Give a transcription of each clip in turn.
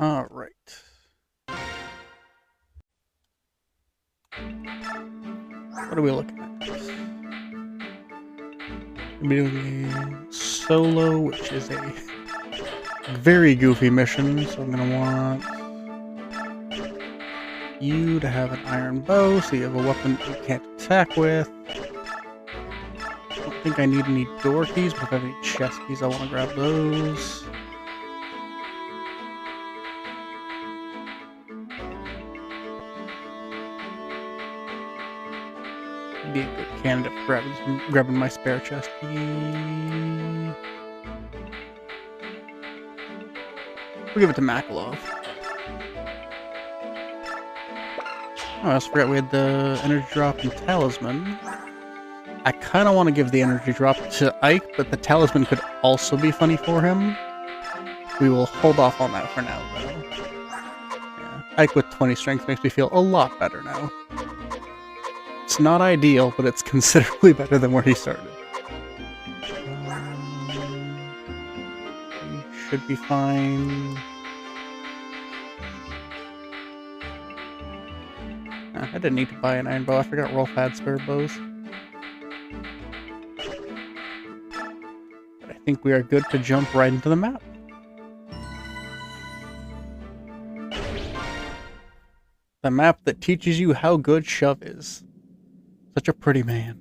All right. What are we looking at? We're doing a solo, which is a very goofy mission, so I'm gonna want you to have an iron bow, so you have a weapon that you can't attack with. I don't think I need any door keys, but if I have any chest keys, I want to grab those. Be a good candidate for grabbing my spare chest key. We'll give it to Makalov. Oh, I also forgot we had the energy drop and talisman. I kind of want to give the energy drop to Ike, but the talisman could also be funny for him. We will hold off on that for now, though. Yeah. Ike with 20 strength makes me feel a lot better now. It's not ideal, but it's considerably better than where he started. Should be fine. I didn't need to buy an iron bow. I forgot Rolf had spare bows. But I think we are good to jump right into the map. The map that teaches you how good Shove is. Such a pretty man.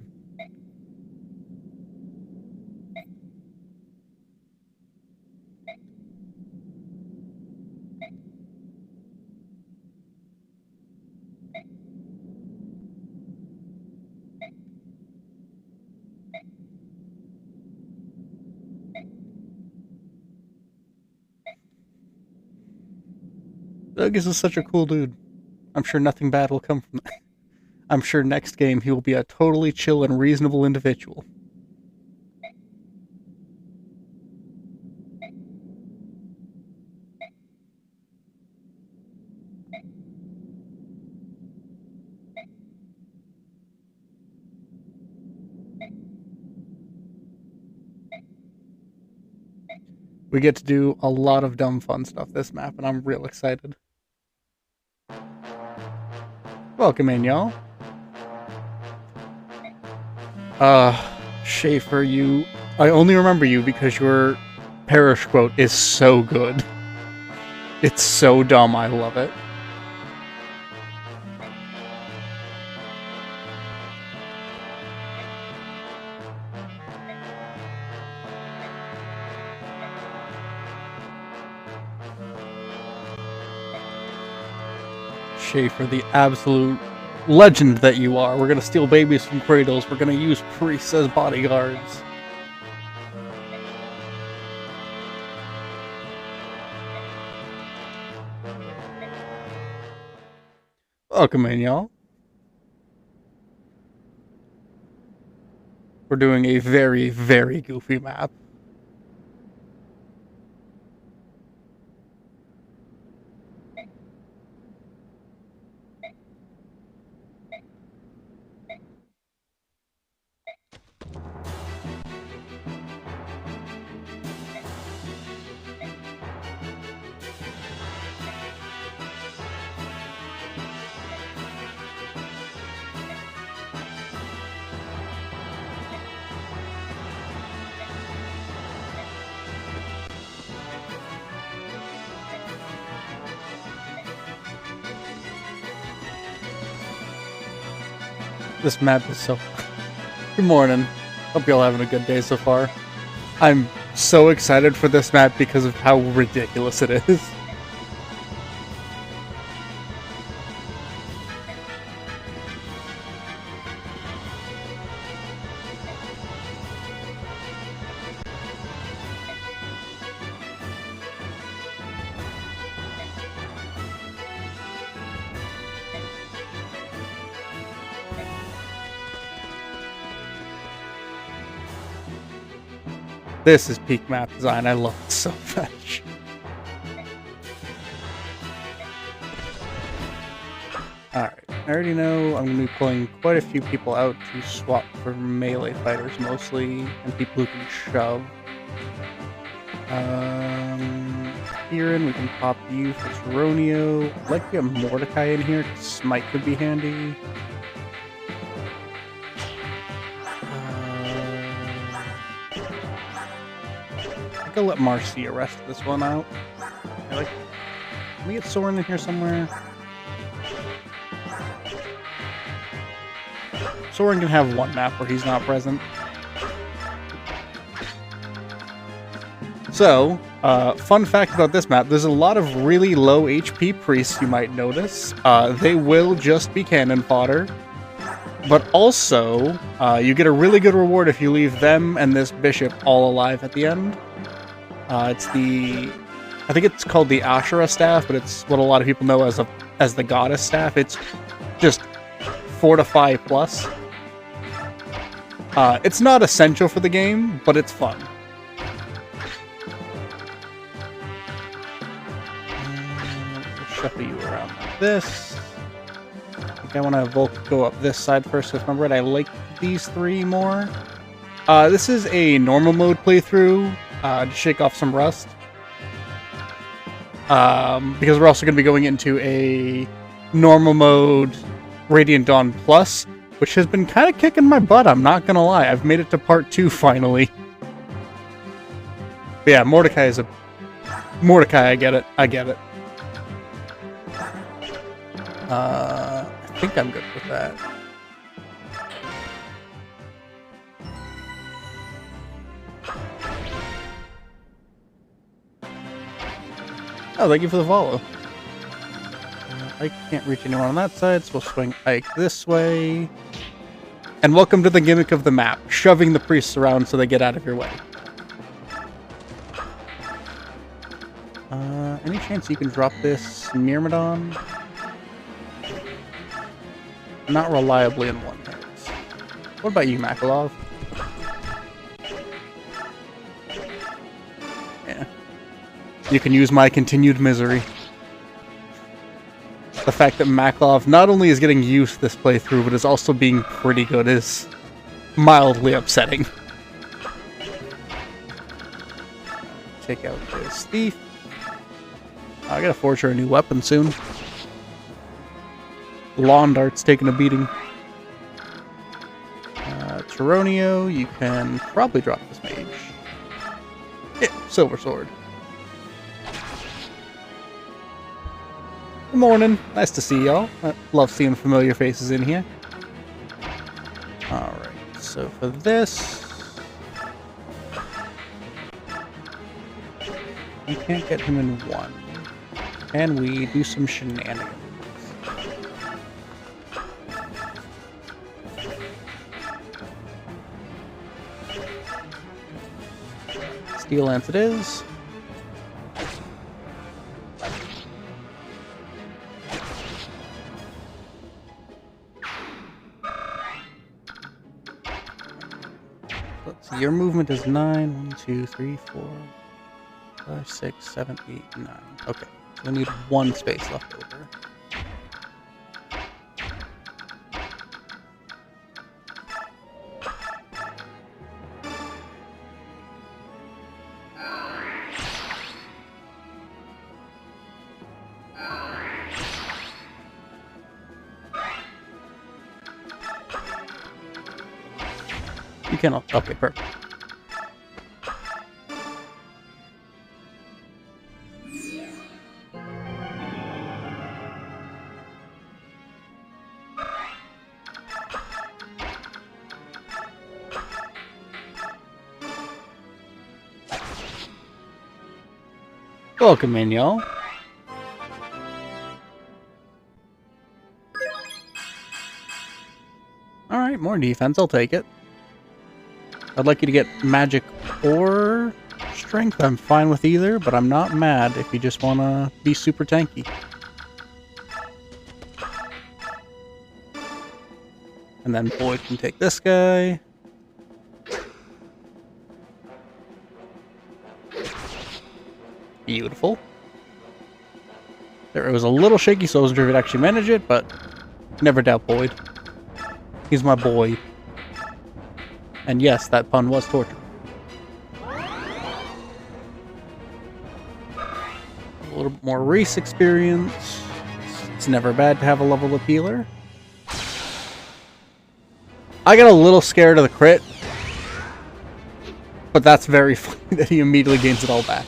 Doug is such a cool dude. I'm sure nothing bad will come from that. I'm sure next game he will be a totally chill and reasonable individual. We get to do a lot of dumb fun stuff this map, and I'm real excited. Welcome in, y'all. Schaefer, I only remember you because your parish quote is so good. It's so dumb, I love it. Schaefer, the absolute legend that you are. We're gonna steal babies from cradles. We're gonna use priests as bodyguards. Welcome in, y'all. We're doing a very, very goofy map. This map is so... Good morning. Hope y'all having a good day so far. I'm so excited for this map because of how ridiculous it is. This is peak map design. I love it so much. Alright, I already know I'm going to be pulling quite a few people out to swap for melee fighters mostly, and people who can shove. Kieran. We can pop you for Geronio. I'd like to get Mordecai in here, because Smite could be handy. I think I'll let Marcia rest this one out. Can we get Soren in here somewhere? Soren can have one map where he's not present. So, fun fact about this map, there's a lot of really low HP priests you might notice. They will just be cannon fodder. But also, you get a really good reward if you leave them and this bishop all alive at the end. I think it's called the Ashura staff, but it's what a lot of people know as the goddess staff. It's just fortify plus. It's not essential for the game, but it's fun. Shuffle you around like this. I think I want to Volk go up this side first, because remember, I like these three more. This is a normal mode playthrough, to shake off some rust. Because we're also going to be going into a normal mode Radiant Dawn Plus, which has been kind of kicking my butt, I'm not going to lie. I've made it to part 2 finally. But yeah, Mordecai, I get it. I think I'm good with that. Oh, thank you for the follow. Ike can't reach anyone on that side, so we'll swing Ike this way. And welcome to the gimmick of the map, shoving the priests around so they get out of your way. Any chance you can drop this Myrmidon? Not reliably in one hit. What about you, Makalov? Yeah. You can use my continued misery. The fact that Makalov not only is getting used this playthrough, but is also being pretty good is mildly upsetting. Take out this thief. I gotta forge her a new weapon soon. Lawn dart's taking a beating. Geronio, you can probably drop this mage. Yeah, silver sword. Good morning. Nice to see y'all. I love seeing familiar faces in here. Alright, so for this... we can't get him in one. Can we do some shenanigans? Steel Lance it is. Let's see, your movement is 9. 1, 2, 3, 4, 5, 6, 7, 8, 9. Okay, so we need one space left over. You cannot. Okay, perfect. Welcome in, y'all. Alright, more defense. I'll take it. I'd like you to get magic or strength. I'm fine with either, but I'm not mad if you just want to be super tanky. And then Boyd can take this guy. Beautiful. There, it was a little shaky, so I wasn't sure if he'd actually manage it, but never doubt Boyd. He's my boy. And yes, that pun was torture. A little bit more race experience. It's never bad to have a level up healer. I got a little scared of the crit, but that's very funny that he immediately gains it all back.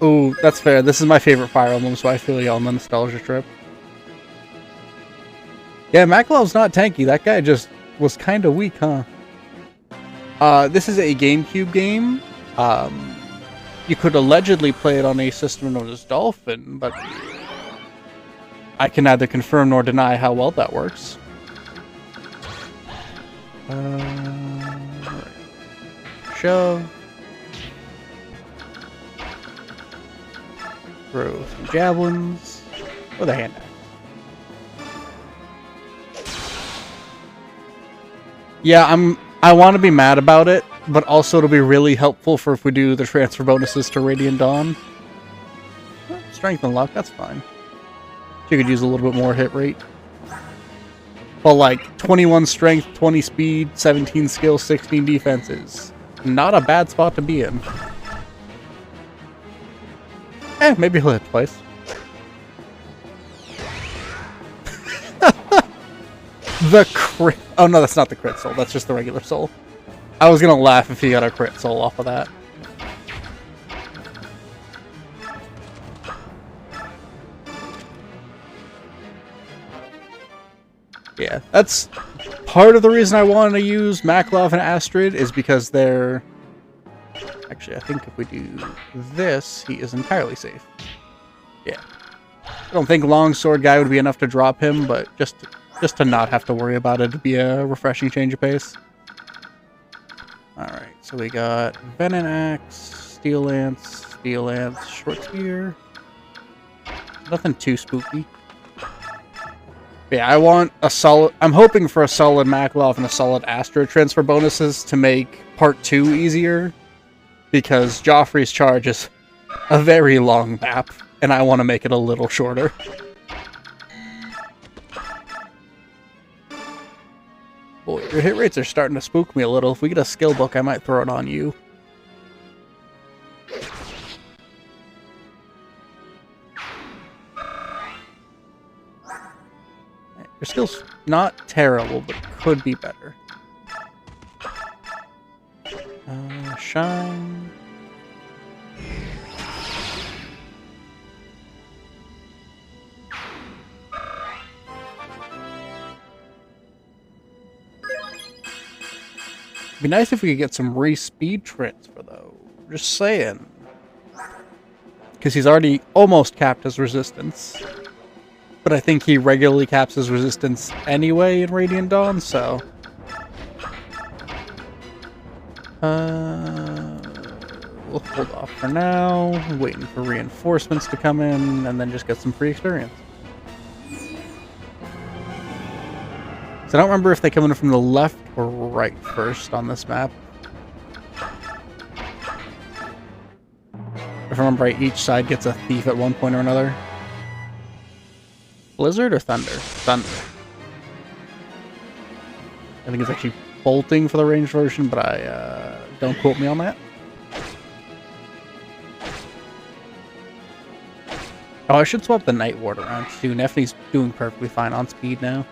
Ooh, that's fair. This is my favorite Fire Emblem, so I feel you on the nostalgia trip. Yeah, Maklov's not tanky. That guy just was kind of weak, huh? This is a GameCube game. You could allegedly play it on a system known as Dolphin, but I can neither confirm nor deny how well that works. Right. Shove. Throw some javelins with a hand axe. Yeah, I want to be mad about it, but also it'll be really helpful for if we do the transfer bonuses to Radiant Dawn. Strength and luck, that's fine. You could use a little bit more hit rate. But like 21 strength, 20 speed, 17 skill, 16 defenses. Not a bad spot to be in. Maybe he'll hit twice. The crit. Oh no, that's not the crit soul. That's just the regular soul. I was gonna laugh if he got a crit soul off of that. Yeah, that's part of the reason I want to use Maklov and Astrid is because they're... Actually, I think if we do this, he is entirely safe. Yeah. I don't think Longsword guy would be enough to drop him, but just to not have to worry about it would be a refreshing change of pace. Alright, so we got Venom Axe, Steel Lance, Short Spear. Nothing too spooky. Yeah, I want a solid... I'm hoping for a solid Maklov and a solid Astrid transfer bonuses to make Part 2 easier. Because Joffrey's charge is a very long map, and I want to make it a little shorter. Boy, your hit rates are starting to spook me a little. If we get a skill book, I might throw it on you. Your skill's not terrible, but could be better. Shine. It'd be nice if we could get some race speed transfer, though. Just saying. Because he's already almost capped his resistance. But I think he regularly caps his resistance anyway in Radiant Dawn, so... we'll hold off for now, waiting for reinforcements to come in, and then just get some free experience. So I don't remember if they come in from the left or right first on this map. If I remember right, each side gets a thief at one point or another. Blizzard or Thunder? Thunder. I think it's actually bolting for the ranged version, but don't quote me on that. Oh, I should swap the Night Ward around too. Nefne's doing perfectly fine on speed now.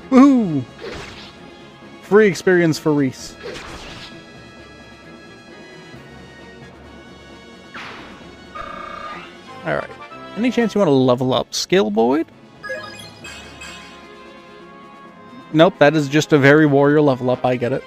Woohoo! Free experience for Reese. Alright. Any chance you want to level up Skill Boyd? Nope, that is just a very warrior level up, I get it.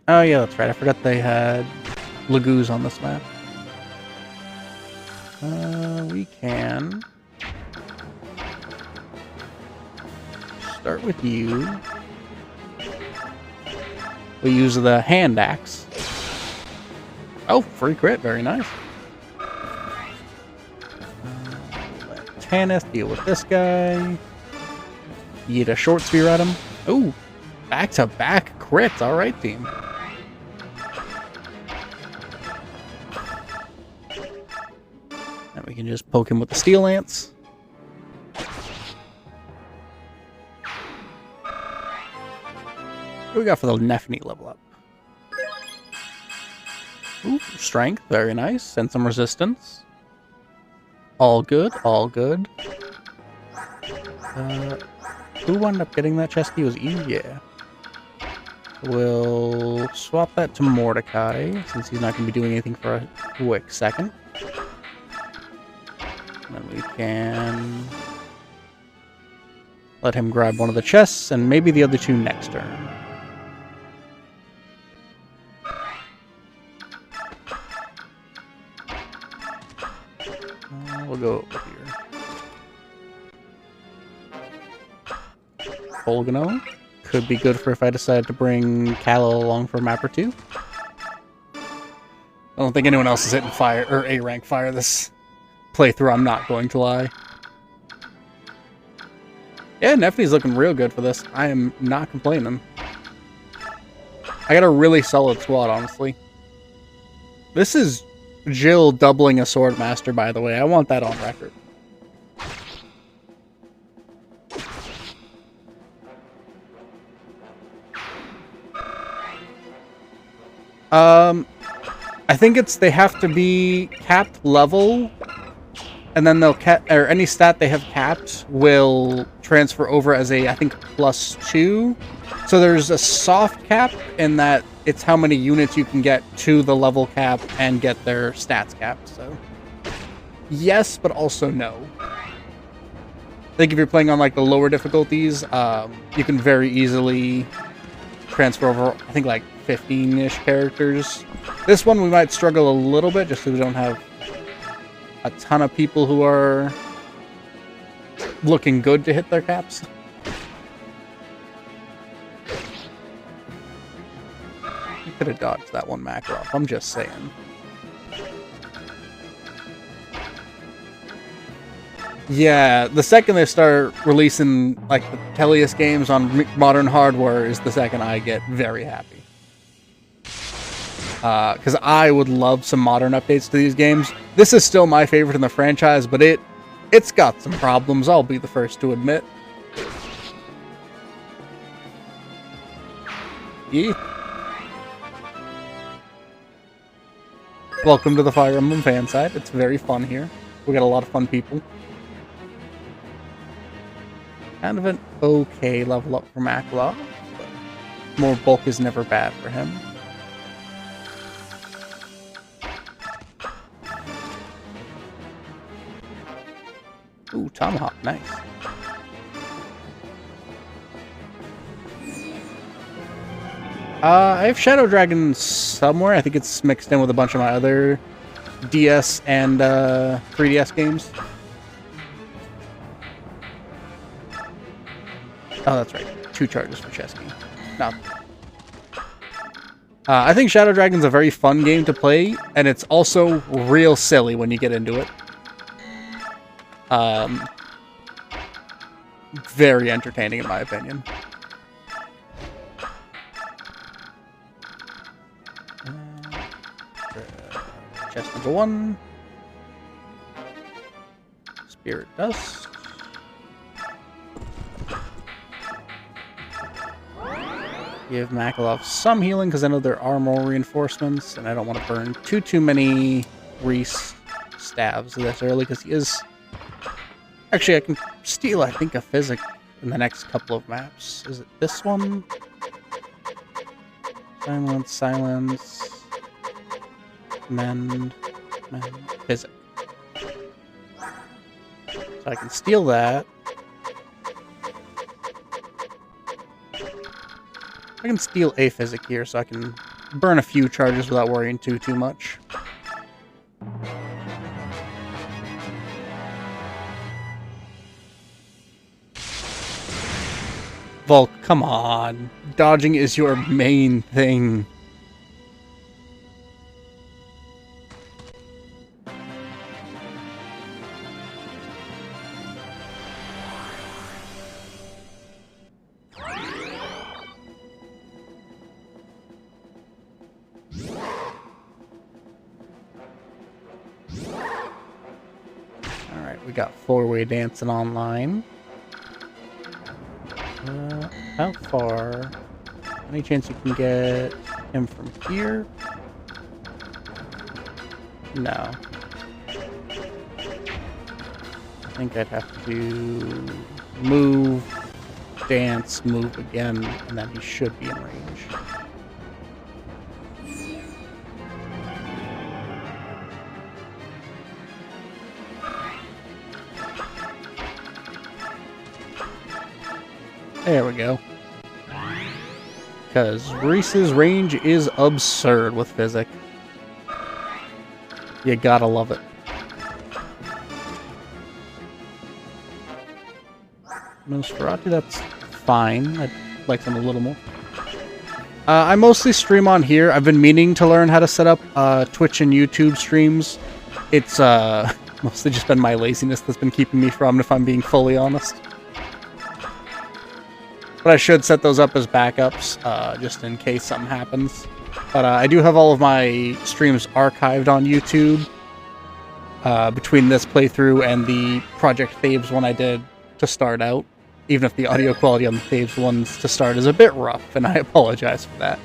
Oh yeah, that's right, I forgot they had Lagoos on this map. We can... start with you. We use the hand axe. Oh, free crit, very nice. Let Tanith deal with this guy. Yeet a short spear at him. Ooh, back-to-back crits. All right, team. And we can just poke him with the Steel Lance. What do we got for the Nephany level up? Ooh, strength, very nice. And some resistance. All good, all good. Who wound up getting that chest key? Was Eve? Yeah. We'll swap that to Mordecai, since he's not going to be doing anything for a quick second. And then we can let him grab one of the chests, and maybe the other two next turn. We'll go over here. Polgano. Could be good for if I decide to bring Callow along for a map or two. I don't think anyone else is hitting fire, or A-rank fire this playthrough, I'm not going to lie. Yeah, Nephany's looking real good for this. I am not complaining. I got a really solid squad, honestly. This is Jill doubling a Sword Master, by the way. I want that on record. I think it's they have to be capped level, and then they'll or any stat they have capped will transfer over as a, I think, +2. So there's a soft cap in that it's how many units you can get to the level cap and get their stats capped. So yes, but also no. I think if you're playing on like the lower difficulties, you can very easily transfer over, I think, like 15-ish characters. This one we might struggle a little bit just because we don't have a ton of people who are looking good to hit their caps. You could have dodged that one Makarov, I'm just saying. Yeah, the second they start releasing like the Tellius games on modern hardware is the second I get very happy. Because I would love some modern updates to these games. This is still my favorite in the franchise, but it's got some problems, I'll be the first to admit. Yeah. Welcome to the Fire Emblem fan side. It's very fun here. We got a lot of fun people. Kind of an okay level up for Makarov, but more bulk is never bad for him. Ooh, Tomahawk, nice. I have Shadow Dragon somewhere. I think it's mixed in with a bunch of my other DS and 3DS games. Oh, that's right. 2 charges for Chesky. No. I think Shadow Dragon's a very fun game to play, and it's also real silly when you get into it. Very entertaining in my opinion. Chest number 1. Spirit Dust. Give Makarov some healing because I know there are more reinforcements, and I don't want to burn too many Reese stabs this early because he is. Actually, I can steal, I think, a physic in the next couple of maps. Is it this one? Silence, silence. Mend, physic. So I can steal that. I can steal a physic here so I can burn a few charges without worrying too much. Volk, come on. Dodging is your main thing. already got four-way dancing online. How far? Any chance you can get him from here? No. I think I'd have to move, dance, move again, and then he should be in range. There we go. Because Reese's range is absurd with Physic. You gotta love it. Nosferatu, that's fine. I'd like them a little more. I mostly stream on here. I've been meaning to learn how to set up Twitch and YouTube streams. It's mostly just been my laziness that's been keeping me from, if I'm being fully honest. But I should set those up as backups, just in case something happens. But I do have all of my streams archived on YouTube between this playthrough and the Project Thaves one I did to start out. Even if the audio quality on the Thaves ones to start is a bit rough, and I apologize for that.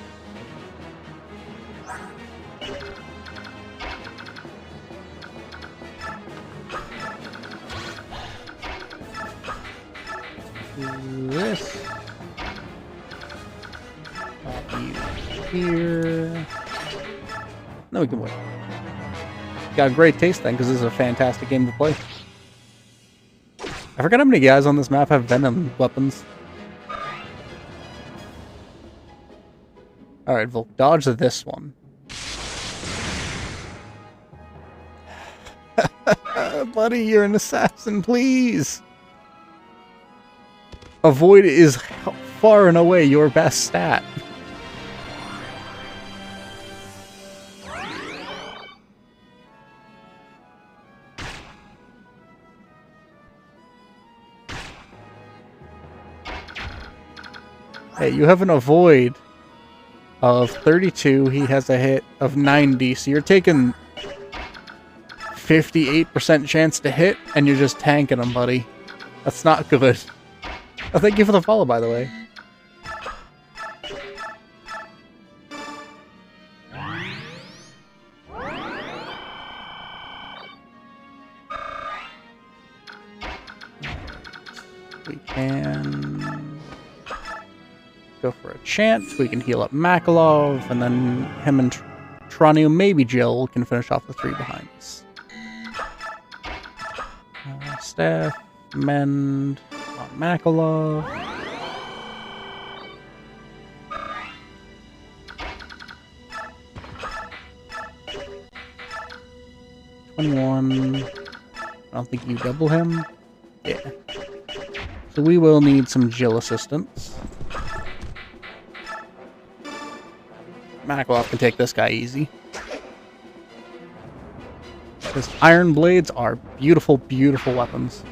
This. Here. No, we can wait. Got a great taste then, because this is a fantastic game to play. I forgot how many guys on this map have venom weapons. Alright, Volk, dodge this one. Buddy, you're an assassin, please! Avoid is far and away your best stat. Hey, you have an avoid of 32. He has a hit of 90. So you're taking 58% chance to hit, and you're just tanking him, buddy. That's not good. Oh, thank you for the follow, by the way. We can go for a chant. We can heal up Makalov, and then him and Tranio, maybe Jill, can finish off the three behind us. Staff, mend on Makalov. I don't think you double him. Yeah. So we will need some Jill assistance. Makalov can take this guy easy. Because iron blades are beautiful, beautiful weapons.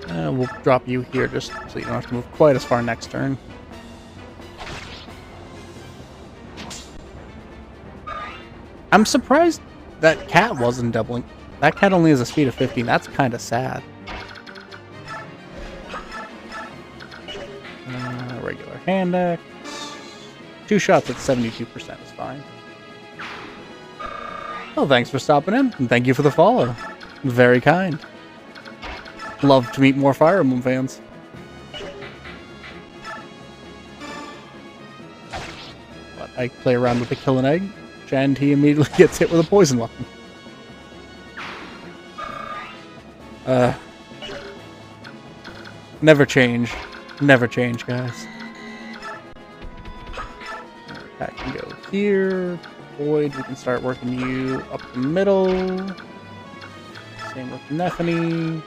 We'll drop you here just so you don't have to move quite as far next turn. I'm surprised that cat wasn't doubling. That cat only has a speed of 15. That's kind of sad. Regular hand axe. 2 shots at 72% is fine. Well, thanks for stopping in, and thank you for the follow. Very kind. Love to meet more Fire Emblem fans. But I play around with the kill and egg, and he immediately gets hit with a poison weapon. Never change. Never change, guys. That can go here. Void, we can start working you up the middle. Same with Nephany.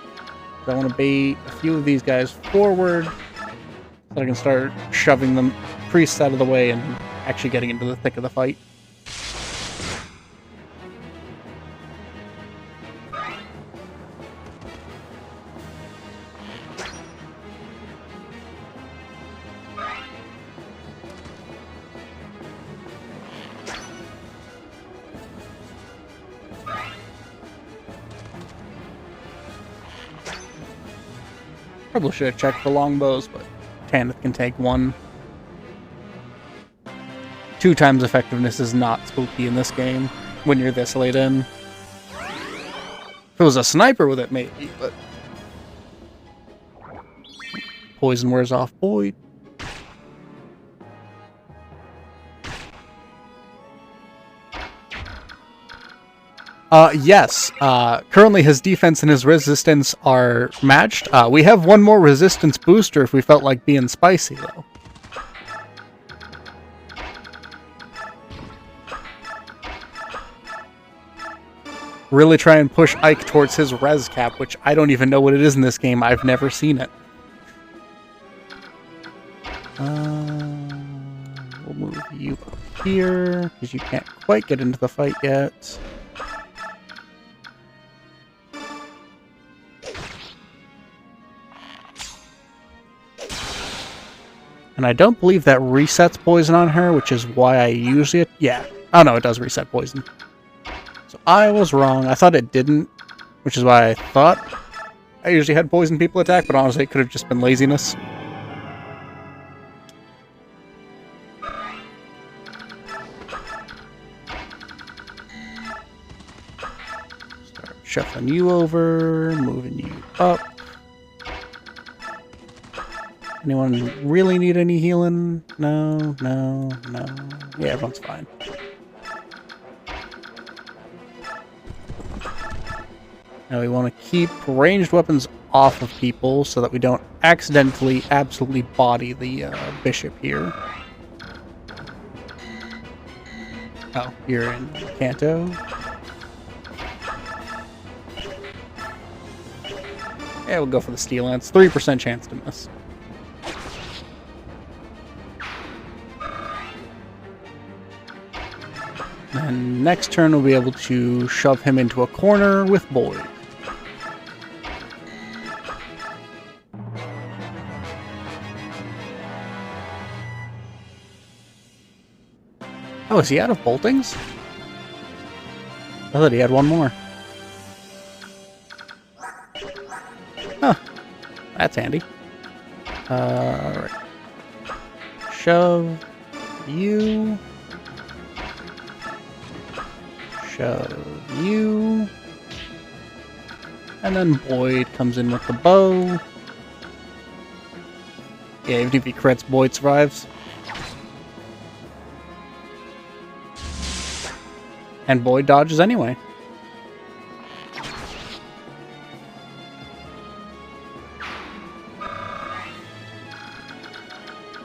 I want to bait a few of these guys forward so I can start shoving them priests out of the way and actually getting into the thick of the fight. Probably should have checked for longbows, but Tanith can take one. 2 times effectiveness is not spooky in this game when you're this late in. If it was a sniper with it, maybe, but... Poison wears off Boyd. Yes. Currently his defense and his resistance are matched. We have one more resistance booster if we felt like being spicy, though. Really try and push Ike towards his res cap, which I don't even know what it is in this game. I've never seen it. We'll move you up here, because you can't quite get into the fight yet. And I don't believe that resets poison on her, which is why I usually... Yeah. Oh no, it does reset poison. So I was wrong. I thought it didn't, which is why I thought I usually had poison people attack, but honestly it could have just been laziness. Start shuffling you over, moving you up. Anyone really need any healing? No. Yeah, everyone's fine. Now we want to keep ranged weapons off of people so that we don't accidentally absolutely body the bishop here. Oh, you're in Kanto. Yeah, we'll go for the Steel Lance. 3% chance to miss. And next turn we'll be able to shove him into a corner with Boyd. Oh, is he out of boltings? I thought he had one more. Huh. That's handy. Alright. Shove you. Shove you. And then Boyd comes in with the bow. Yeah, even if he crits, Boyd survives. And Boyd dodges anyway.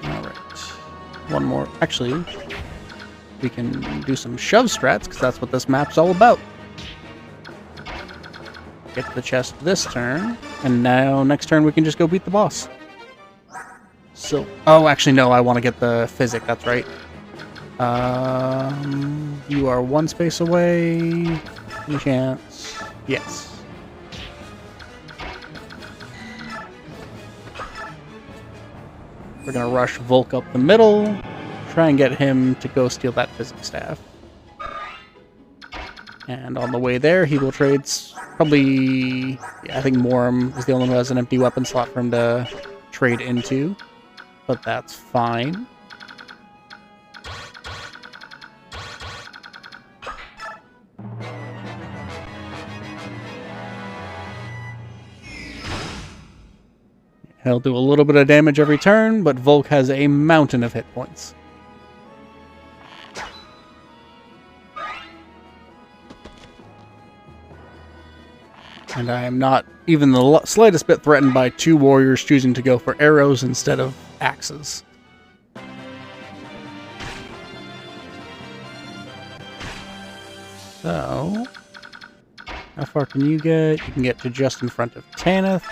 Alright. One more. Actually, we can do some shove strats, because that's what this map's all about. Get to the chest this turn, and now next turn we can just go beat the boss. So, oh, actually no, I want to get the physic, that's right. You are one space away. Any chance? Yes. We're gonna rush Volk up the middle. Try and get him to go steal that physics staff. And on the way there, he will trade probably... Yeah, I think Moram is the only one who has an empty weapon slot for him to trade into. But that's fine. He'll do a little bit of damage every turn, but Volk has a mountain of hit points. And I am not even the slightest bit threatened by 2 warriors choosing to go for arrows instead of axes. So, how far can you get? You can get to just in front of Tanith.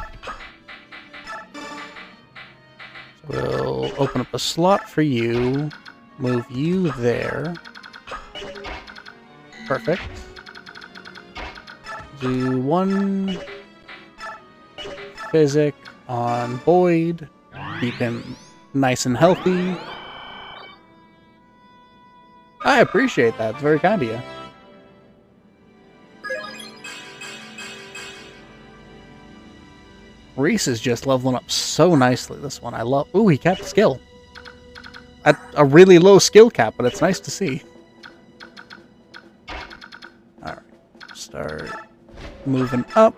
We'll open up a slot for you, move you there. Perfect. Do 1 physic on Boyd, keep him nice and healthy. I appreciate that, it's very kind of you. Reese is just leveling up so nicely this one. I love... Ooh, he capped skill. At a really low skill cap, but it's nice to see. Alright. Start moving up.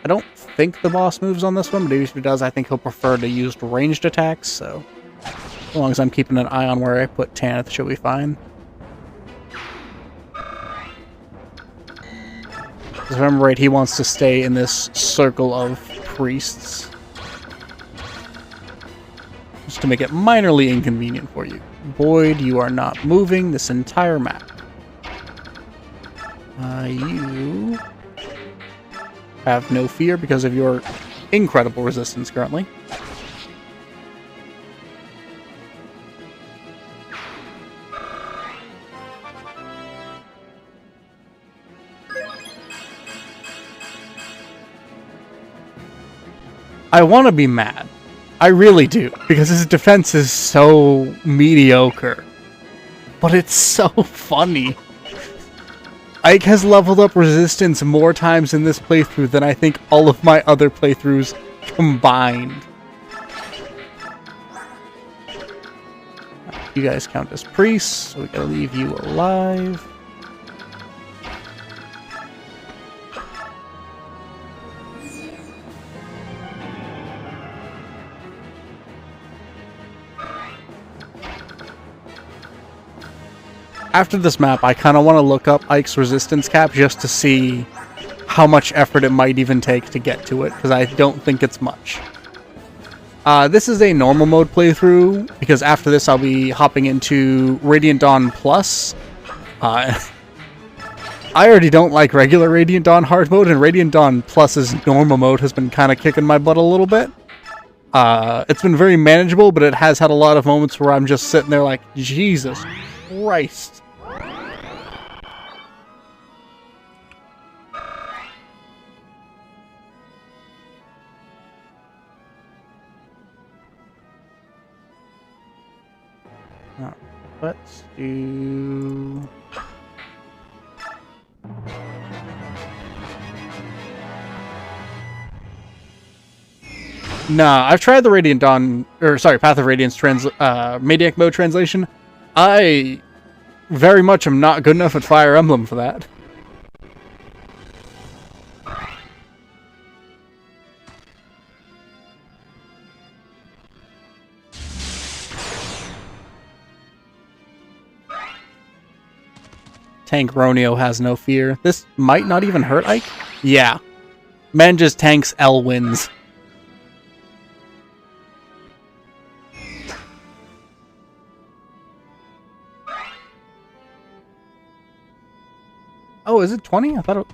I don't think the boss moves on this one, but if he does, I think he'll prefer to use ranged attacks, so... As long as I'm keeping an eye on where I put Tanith, she'll be fine. If I remember right, he wants to stay in this circle of priests. Just to make it minorly inconvenient for you. Boyd, you are not moving this entire map. You have no fear because of your incredible resistance currently. I want to be mad. I really do, because his defense is so mediocre. But it's so funny. Ike has leveled up resistance more times in this playthrough than I think all of my other playthroughs combined. You guys count as priests, so we gotta leave you alive. After this map, I kind of want to look up Ike's resistance cap just to see how much effort it might even take to get to it, because I don't think it's much. This is a normal mode playthrough, because after this I'll be hopping into Radiant Dawn Plus. I already don't like regular Radiant Dawn hard mode, and Radiant Dawn Plus's normal mode has been kind of kicking my butt a little bit. It's been very manageable, but it has had a lot of moments where I'm just sitting there like, Jesus Christ. Let's do... Nah, I've tried the Radiant Dawn, or sorry, Path of Radiance Maniac mode translation. I very much am not good enough at Fire Emblem for that. Tank Ronio has no fear. This might not even hurt Ike? Yeah. Man just tanks L wins. Oh, is it 20? I thought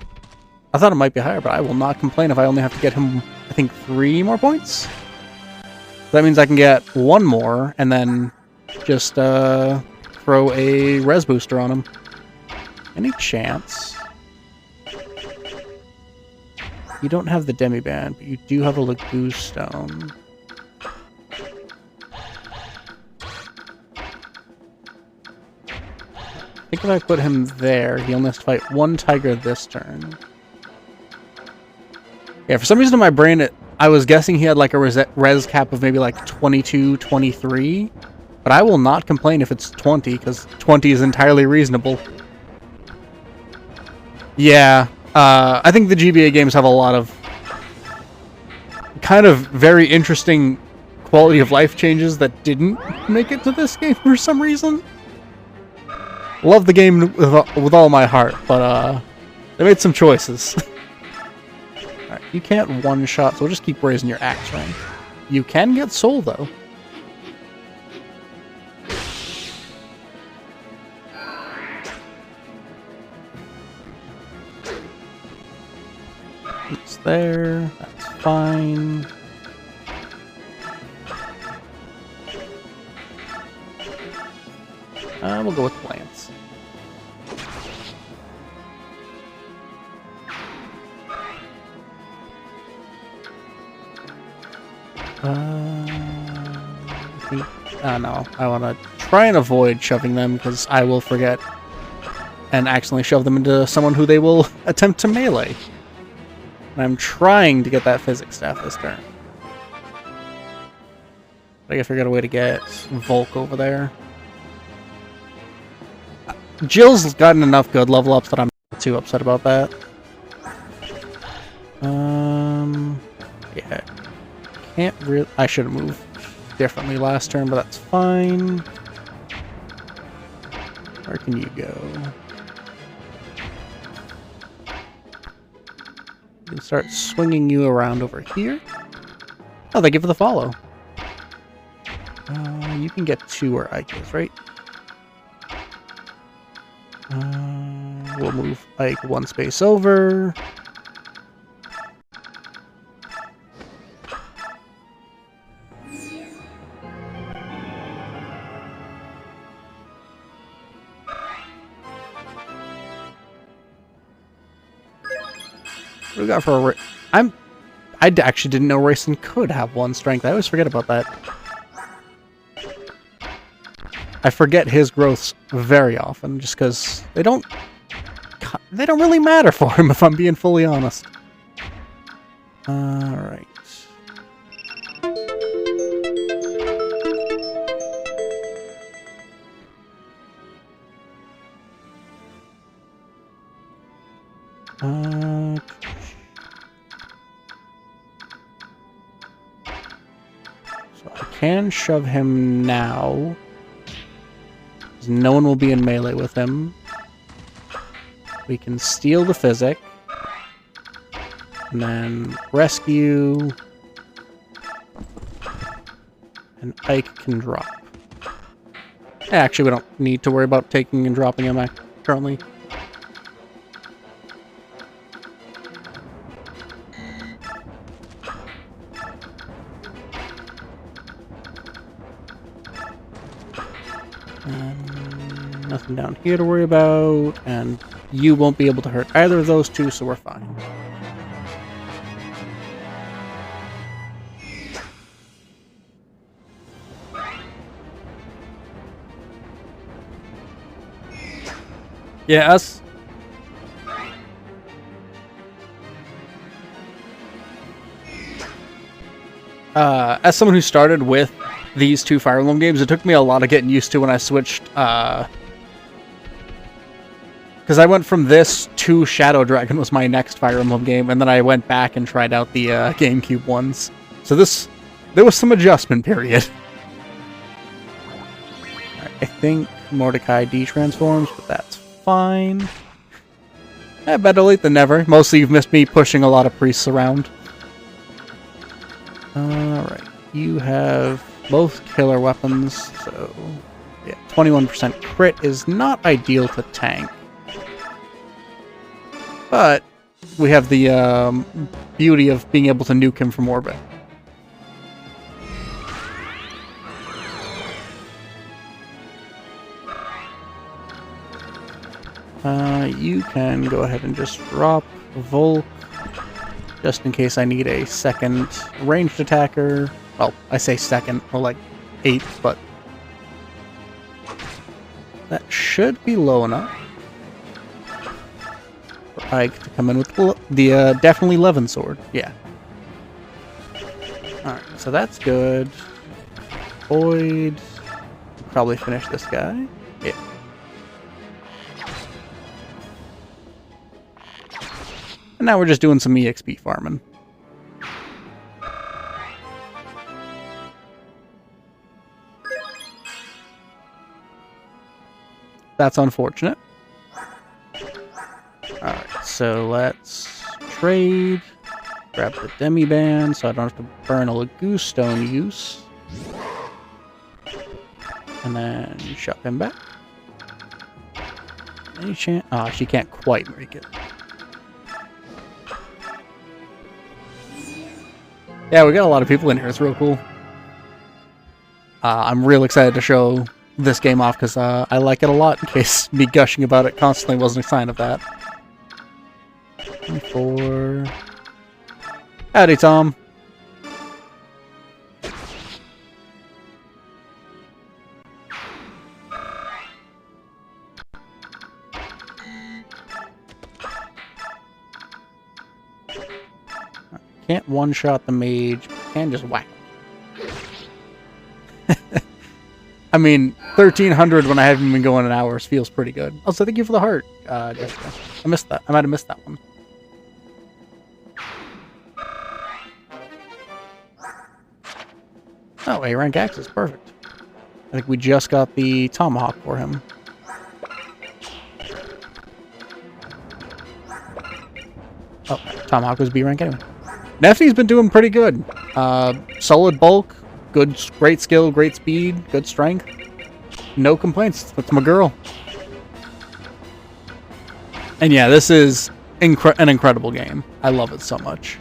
it might be higher, but I will not complain if I only have to get him, I think, 3 more points. That means I can get 1 more, and then just throw a res booster on him. Any chance? You don't have the Demiband, but you do have a Lagoo Stone. I think if I put him there, he only has to fight 1 tiger this turn. Yeah, for some reason in my brain, I was guessing he had like a res cap of maybe like 22, 23. But I will not complain if it's 20, because 20 is entirely reasonable. Yeah, I think the GBA games have a lot of kind of very interesting quality of life changes that didn't make it to this game for some reason. Love the game with all my heart, but they made some choices. Alright, you can't one-shot, so we'll just keep raising your axe rank. You can get soul, though. It's there, that's fine. We'll go with Lance. No, I want to try and avoid shoving them because I will forget and accidentally shove them into someone who they will attempt to melee. And I'm trying to get that physics staff this turn. I gotta figure out a way to get Volk over there. Jill's gotten enough good level ups that I'm not too upset about that. Yeah. Can't really... I should have moved differently last turn, but that's fine. Where can you go? You can start swinging you around over here. Oh, they give it the follow. You can get to where Ike is, right? We'll move Ike one space over. What do we got for a... I actually didn't know Rayson could have one strength. I always forget about that. I forget his growths very often, just because they don't really matter for him, if I'm being fully honest. Alright. So I can shove him now. No one will be in melee with him. We can steal the physic. And then rescue. And Ike can drop. Actually, we don't need to worry about taking and dropping him currently. Nothing down here to worry about, and you won't be able to hurt either of those two, so we're fine. Yeah, us. As someone who started with these two Fire Emblem games, it took me a lot of getting used to when I switched, because I went from this to Shadow Dragon was my next Fire Emblem game, and then I went back and tried out the GameCube ones. So there was some adjustment period. Right, I think Mordecai detransforms, but that's fine. Better late than never. Mostly you've missed me pushing a lot of priests around. Alright, you have both killer weapons, so yeah, 21% crit is not ideal to tank. But we have the beauty of being able to nuke him from orbit. You can go ahead and just drop Volk, just in case I need a second ranged attacker. Well, I say second, or like 8th, but that should be low enough for Ike to come in with the definitely Levin sword. Yeah. Alright, so that's good. Void. Probably finish this guy. Yeah. And now we're just doing some EXP farming. That's unfortunate. Alright, so let's trade. Grab the Demi-Band so I don't have to burn a Lagoo Stone use. And then shove him back. Any chance? Ah, she can't quite make it. Yeah, we got a lot of people in here. It's real cool. I'm real excited to show this game off because I like it a lot, in case me gushing about it constantly wasn't a sign of that. 24. Howdy, Tom. Can't one-shot the mage. Can just whack him. I mean, 1,300 when I haven't been going in hours feels pretty good. Also, thank you for the heart, Jessica. I missed that. I might have missed that one. Oh, A rank axes, perfect. I think we just got the tomahawk for him. Oh, tomahawk was B rank anyway. Nefty's been doing pretty good. Solid bulk, great skill, great speed, good strength. No complaints. That's my girl. And yeah, this is an incredible game. I love it so much.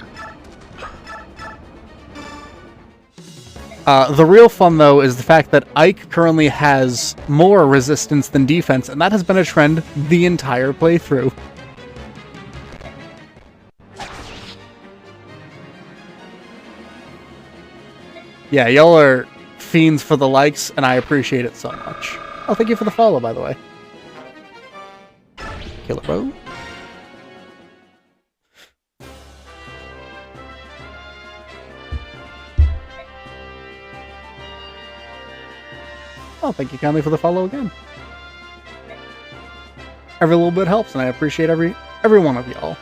The real fun, though, is the fact that Ike currently has more resistance than defense, and that has been a trend the entire playthrough. Yeah, y'all are fiends for the likes, and I appreciate it so much. Oh, thank you for the follow, by the way. Killer Bro. Oh, thank you kindly for the follow again. Every little bit helps, and I appreciate every one of y'all.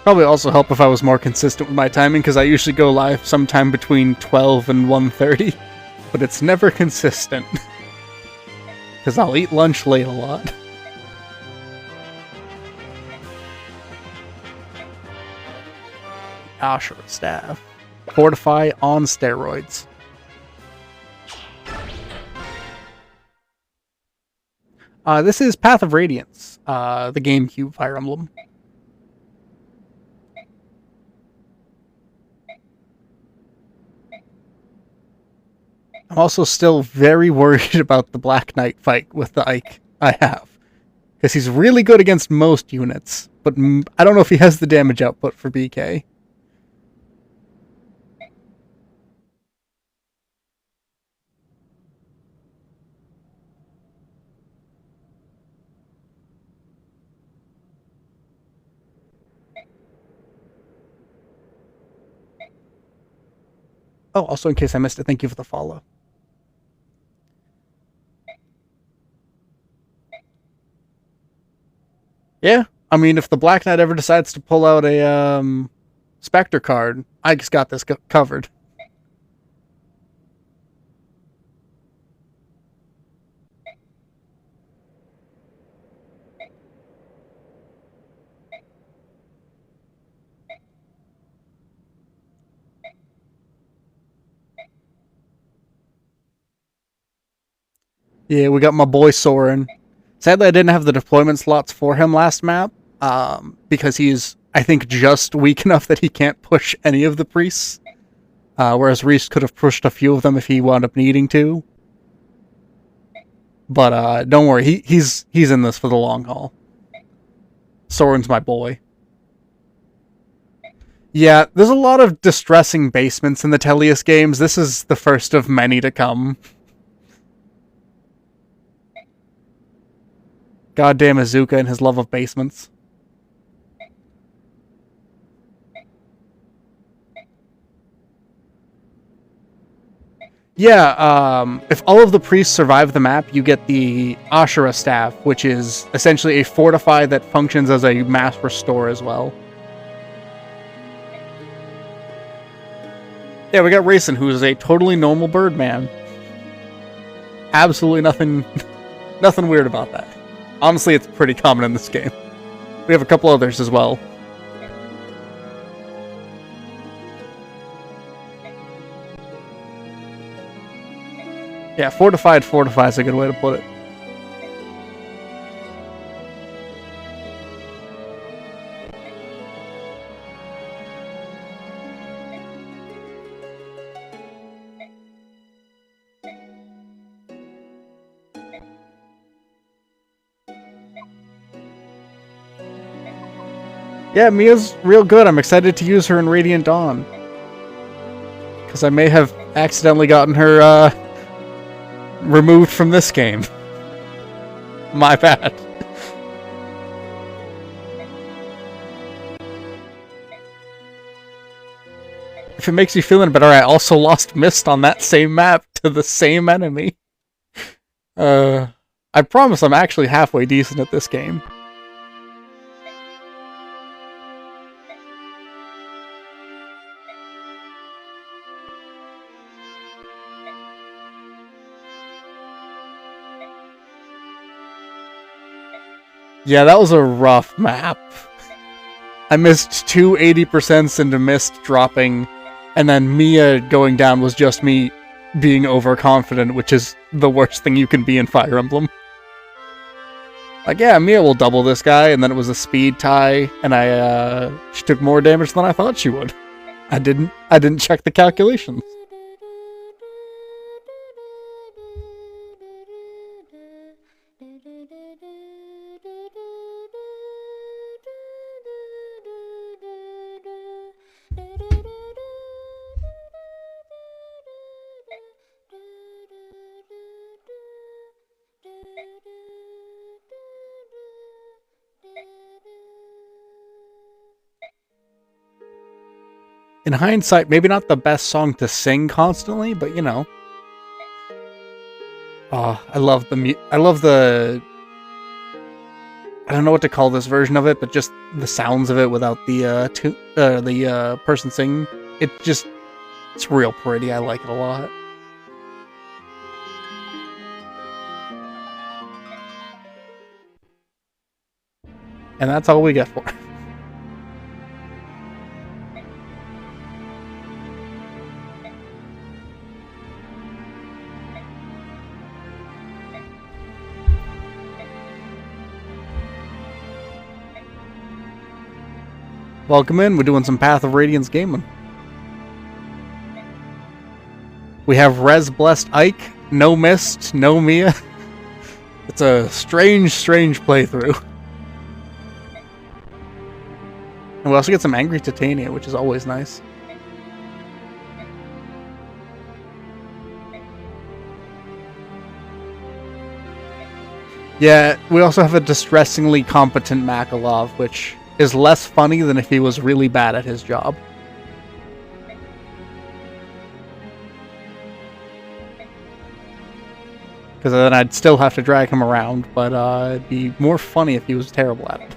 Probably also help if I was more consistent with my timing, because I usually go live sometime between 12 and 1:30, but it's never consistent. Because I'll eat lunch late a lot. Ashura Staff. Fortify on steroids. This is Path of Radiance, the GameCube Fire Emblem. I'm also still very worried about the Black Knight fight with the Ike I have. Because he's really good against most units, but I don't know if he has the damage output for BK. Oh, also in case I missed it, thank you for the follow. Yeah, I mean, if the Black Knight ever decides to pull out a Spectre card, I just got this covered. Yeah, we got my boy Soren. Sadly, I didn't have the deployment slots for him last map, because he's, I think, just weak enough that he can't push any of the priests. Whereas Reese could have pushed a few of them if he wound up needing to. But don't worry, he's in this for the long haul. Soren's my boy. Yeah, there's a lot of distressing basements in the Tellius games. This is the first of many to come. Goddamn Izuka and his love of basements. Yeah, if all of the priests survive the map, you get the Ashura Staff, which is essentially a fortify that functions as a mass restore as well. Yeah, we got Rayson, who is a totally normal bird man. Absolutely nothing weird about that. Honestly, it's pretty common in this game. We have a couple others as well. Yeah, fortify is a good way to put it. Yeah, Mia's real good. I'm excited to use her in Radiant Dawn. Because I may have accidentally gotten her removed from this game. My bad. If it makes you feeling better, I also lost Mist on that same map to the same enemy. I promise I'm actually halfway decent at this game. Yeah, that was a rough map. I missed two 80% into Mist dropping, and then Mia going down was just me being overconfident, which is the worst thing you can be in Fire Emblem. Like, yeah, Mia will double this guy, and then it was a speed tie, and she took more damage than I thought she would. I didn't check the calculations. In hindsight, maybe not the best song to sing constantly, but you know. Oh, I love the I don't know what to call this version of it, but just the sounds of it without the person singing. It's real pretty. I like it a lot. And that's all we get for it. Welcome in, we're doing some Path of Radiance gaming. We have Res Blessed Ike, no Mist, no Mia. It's a strange playthrough. And we also get some Angry Titania, which is always nice. Yeah, we also have a distressingly competent Makalov, which is less funny than if he was really bad at his job. Because then I'd still have to drag him around, but it'd be more funny if he was terrible at it.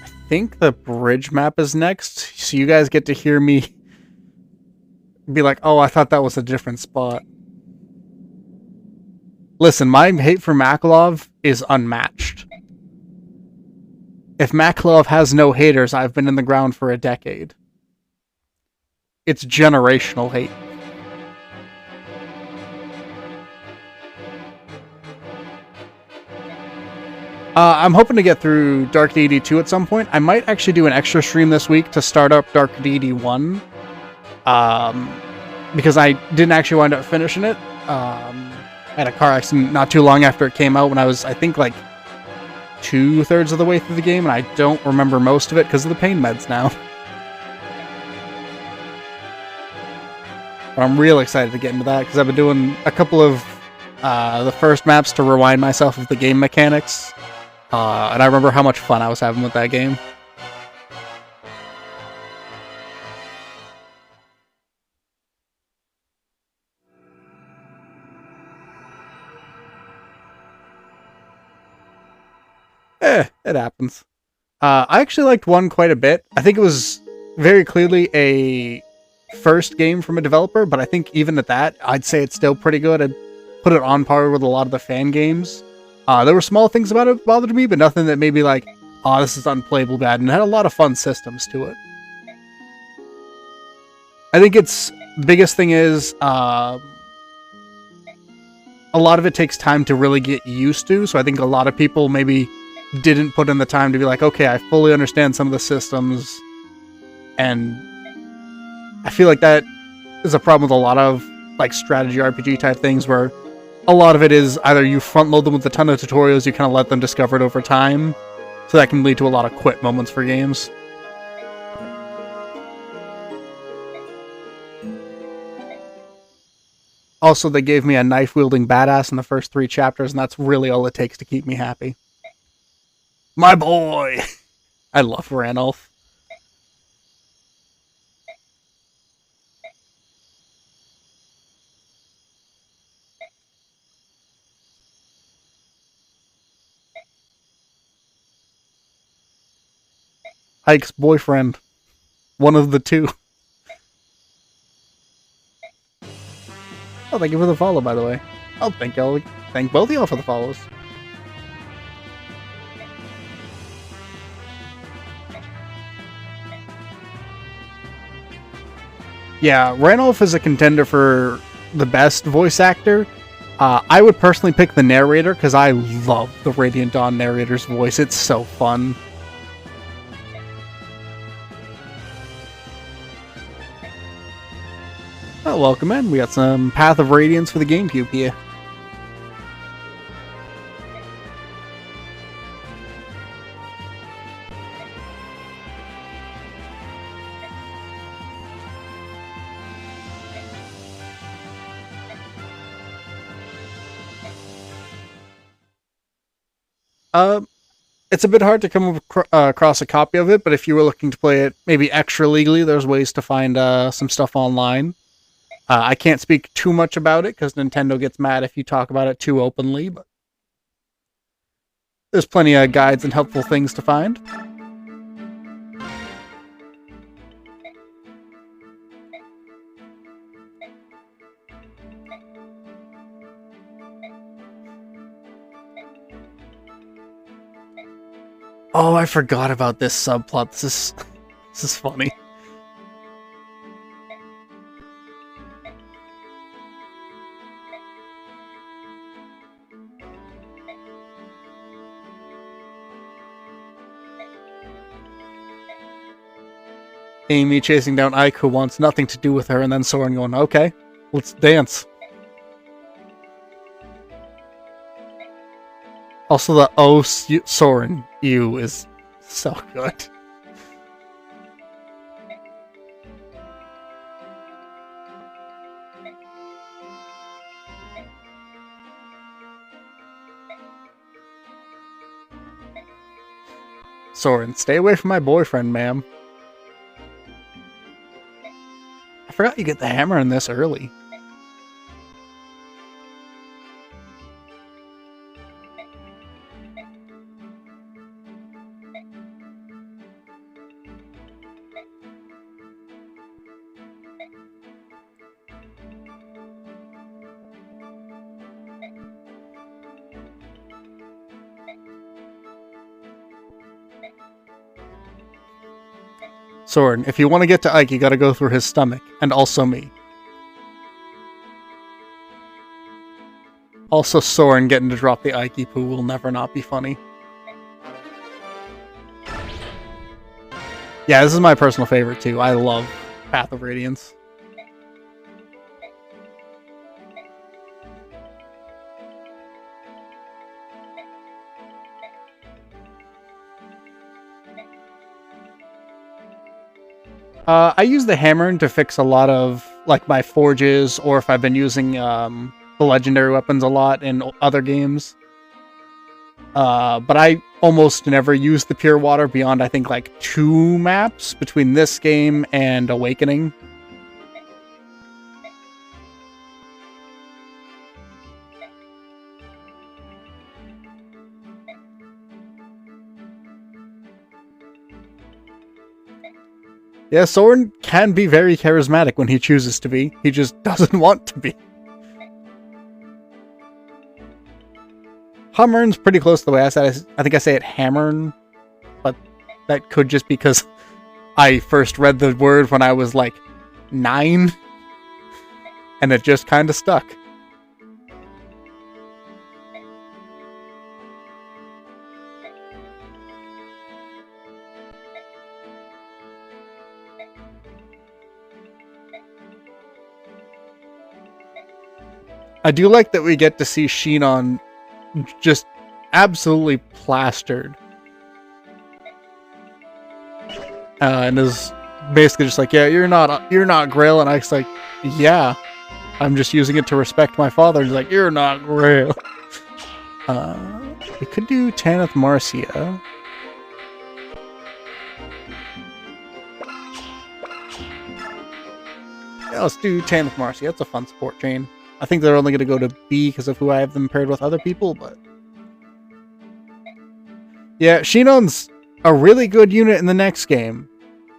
I think the bridge map is next, so you guys get to hear me be like, oh, I thought that was a different spot. Listen, my hate for Makalov is unmatched. If Makalov has no haters, I've been in the ground for a decade. It's generational hate. I'm hoping to get through Dark Deity 2 at some point. I might actually do an extra stream this week to start up Dark Deity 1. Because I didn't actually wind up finishing it. I had a car accident not too long after it came out when I was, I think, like 2/3 of the way through the game, and I don't remember most of it because of the pain meds now. But I'm real excited to get into that because I've been doing a couple of the first maps to remind myself of the game mechanics. And I remember how much fun I was having with that game. It happens. I actually liked 1 quite a bit. I think it was very clearly a first game from a developer, but I think even at that, I'd say it's still pretty good. I'd put it on par with a lot of the fan games. There were small things about it that bothered me, but nothing that made me like, oh, this is unplayable bad, and it had a lot of fun systems to it. I think its biggest thing is a lot of it takes time to really get used to, so I think a lot of people maybe didn't put in the time to be like, okay, I fully understand some of the systems, And I feel like that is a problem with a lot of like strategy RPG type things where a lot of it is either you front load them with a ton of tutorials, you kind of let them discover it over time, so that can lead to a lot of quit moments for games. Also, they gave me a knife-wielding badass in the first 3 chapters, and that's really all it takes to keep me happy. My boy! I love Ranulph. Ike's boyfriend. One of the two. Oh, thank you for the follow, by the way. Oh, thank both of y'all for the follows. Yeah, Ranulph is a contender for the best voice actor. I would personally pick the narrator because I love the Radiant Dawn narrator's voice. It's so fun. Oh, welcome in. We got some Path of Radiance for the GameCube here. It's a bit hard to come across a copy of it, but if you were looking to play it maybe extra legally, there's ways to find some stuff online. I can't speak too much about it because Nintendo gets mad if you talk about it too openly, but there's plenty of guides and helpful things to find. Oh, I forgot about this subplot. This is funny. Amy chasing down Ike, who wants nothing to do with her, and then Soren going, okay, let's dance. Also, the "Oh, Soren, you" is so good. Soren, stay away from my boyfriend, ma'am. I forgot you get the hammer in this early. Soren, if you want to get to Ike, you gotta go through his stomach, and also me. Also, Soren getting to drop the Ike poo will never not be funny. Yeah, this is my personal favorite too. I love Path of Radiance. I use the hammer to fix a lot of like my forges, or if I've been using the legendary weapons a lot in other games. But I almost never use the pure water beyond, I think, like 2 maps between this game and Awakening. Yeah, Soren can be very charismatic when he chooses to be. He just doesn't want to be. Hummern's pretty close to the way I said it. I think I say it Hammern, but that could just be because I first read the word when I was like 9, and it just kind of stuck. I do like that we get to see Shinon just absolutely plastered. And is basically just like, yeah, you're not Grail, and Ike's like, yeah, I'm just using it to respect my father. He's like, you're not Grail. We could do Tanith Marcia. Yeah, let's do Tanith Marcia. That's a fun support chain. I think they're only going to go to B because of who I have them paired with other people, but... yeah, Shinon's a really good unit in the next game,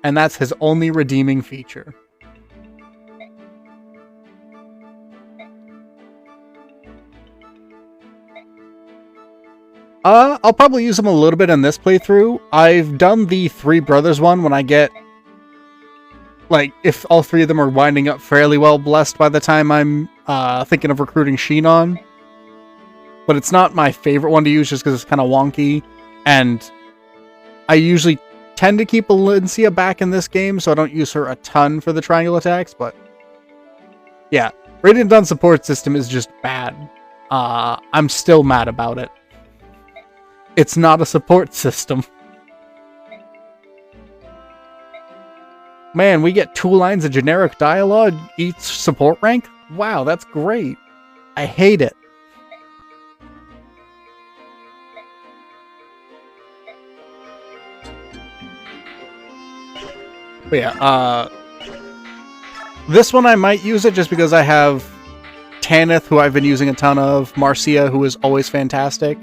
and that's his only redeeming feature. I'll probably use him a little bit in this playthrough. I've done the Three Brothers one when I get... like, if all three of them are winding up fairly well blessed by the time I'm thinking of recruiting Shinon. But it's not my favorite one to use just because it's kind of wonky. And I usually tend to keep Alencia back in this game, so I don't use her a ton for the triangle attacks. But yeah, Radiant Dawn support system is just bad. I'm still mad about it. It's not a support system. Man, we get 2 lines of generic dialogue each support rank? Wow, that's great. I hate it. But yeah, this one I might use it just because I have Tanith, who I've been using a ton of, Marcia, who is always fantastic.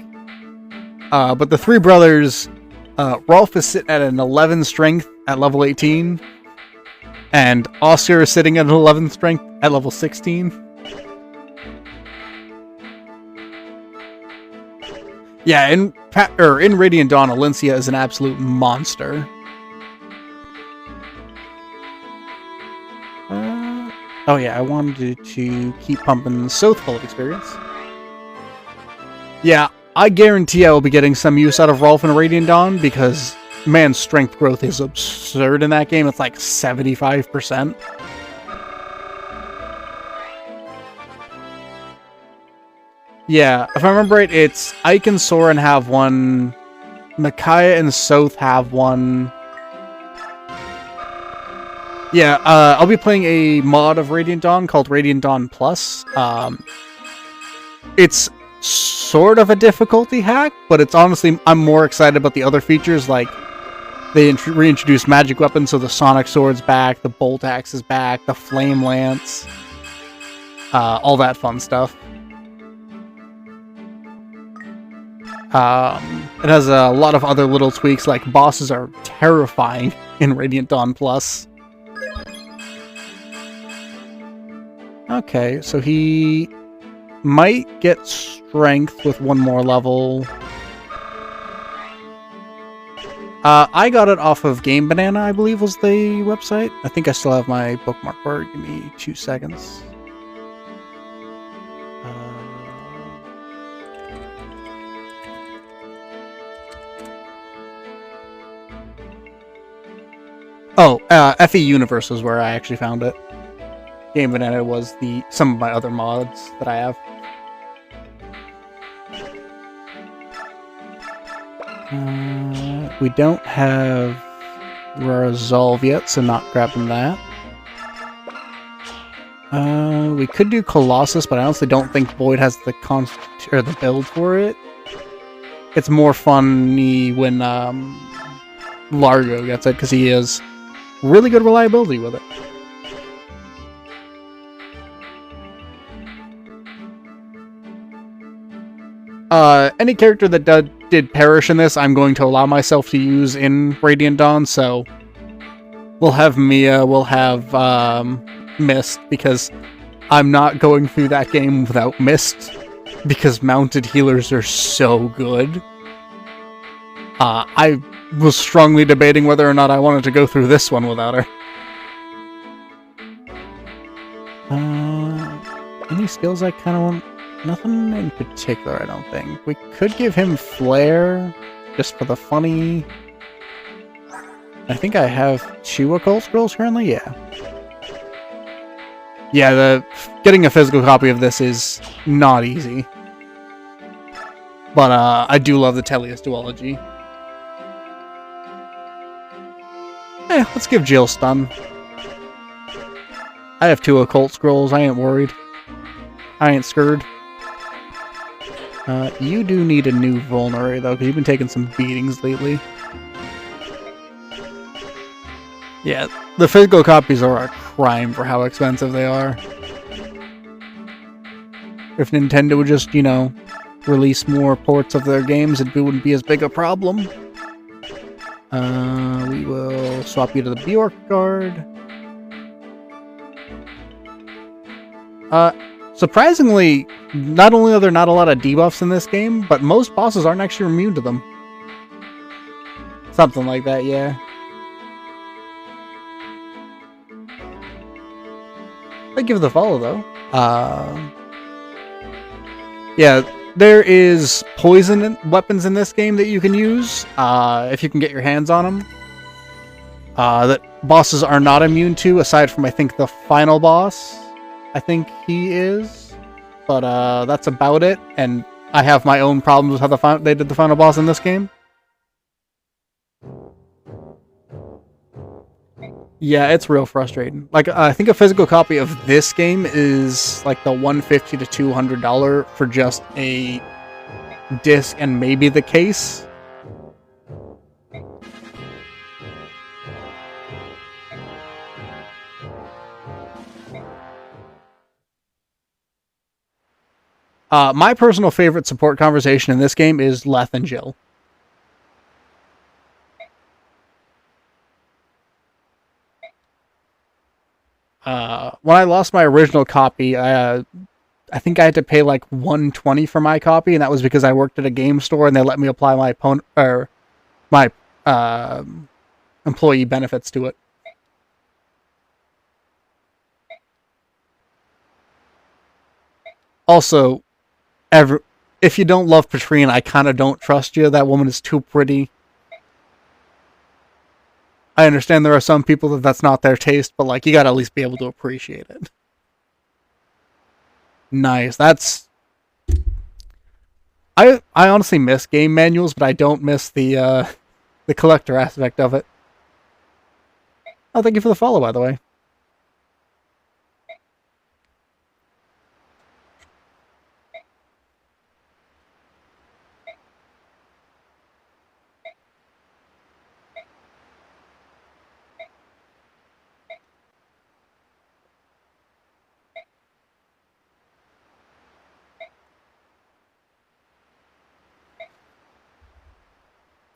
But the Three Brothers, Rolf is sitting at an 11 strength at level 18. And Oscar is sitting at an 11 strength at level 16. Yeah, in Radiant Dawn, Alencia is an absolute monster. Oh yeah, I wanted to keep pumping Soth full of experience. Yeah, I guarantee I will be getting some use out of Rolf in Radiant Dawn because... man, strength growth is absurd in that game. It's like 75%. Yeah, if I remember right, it's Ike and Soren have one. Micaiah and Soth have one. Yeah, I'll be playing a mod of Radiant Dawn called Radiant Dawn Plus. It's sort of a difficulty hack, but it's honestly, I'm more excited about the other features, like they reintroduced magic weapons, so the Sonic Sword's back, the Bolt Axe is back, the Flame Lance, all that fun stuff. It has a lot of other little tweaks, like bosses are terrifying in Radiant Dawn Plus. Okay, so he might get strength with one more level. I got it off of Game Banana, I believe was the website. I think I still have my bookmark for it. Give me 2 seconds. FE Universe is where I actually found it. Game Banana was some of my other mods that I have. We don't have Resolve yet, so not grabbing that. We could do Colossus, but I honestly don't think Void has the build for it. It's more funny when Largo gets it, because he has really good reliability with it. Any character that did perish in this, I'm going to allow myself to use in Radiant Dawn, so we'll have Mia, we'll have Mist, because I'm not going through that game without Mist, because mounted healers are so good. I was strongly debating whether or not I wanted to go through this one without her. Any skills I kind of want? Nothing in particular, I don't think. We could give him Flare, just for the funny. I think I have 2 Occult Scrolls currently, yeah. Yeah, getting a physical copy of this is not easy. But I do love the Tellius duology. Let's give Jill stun. I have 2 occult scrolls, I ain't worried. I ain't scared. You do need a new vulnerary though, because you've been taking some beatings lately. Yeah, the physical copies are a crime for how expensive they are. If Nintendo would just, you know, release more ports of their games, it wouldn't be as big a problem. We will swap you to the Bjork guard. Surprisingly, not only are there not a lot of debuffs in this game, but most bosses aren't actually immune to them. Something like that, yeah. Thank you for the follow, though. Yeah, there is poison weapons in this game that you can use, if you can get your hands on them. That bosses are not immune to, aside from, I think, the final boss. I think he is. But, that's about it, and I have my own problems with how they did the final boss in this game. Yeah, it's real frustrating. Like, I think a physical copy of this game is like the $150 to $200 for just a disc and maybe the case. My personal favorite support conversation in this game is Leth and Jill. When I lost my original copy, I think I had to pay like $120 for my copy, and that was because I worked at a game store and they let me apply my employee benefits to it. Also, if you don't love Patrine, I kind of don't trust you. That woman is too pretty. I understand there are some people that's not their taste, but like you gotta at least be able to appreciate it. Nice. That's... I honestly miss game manuals, but I don't miss the collector aspect of it. Oh, thank you for the follow, by the way.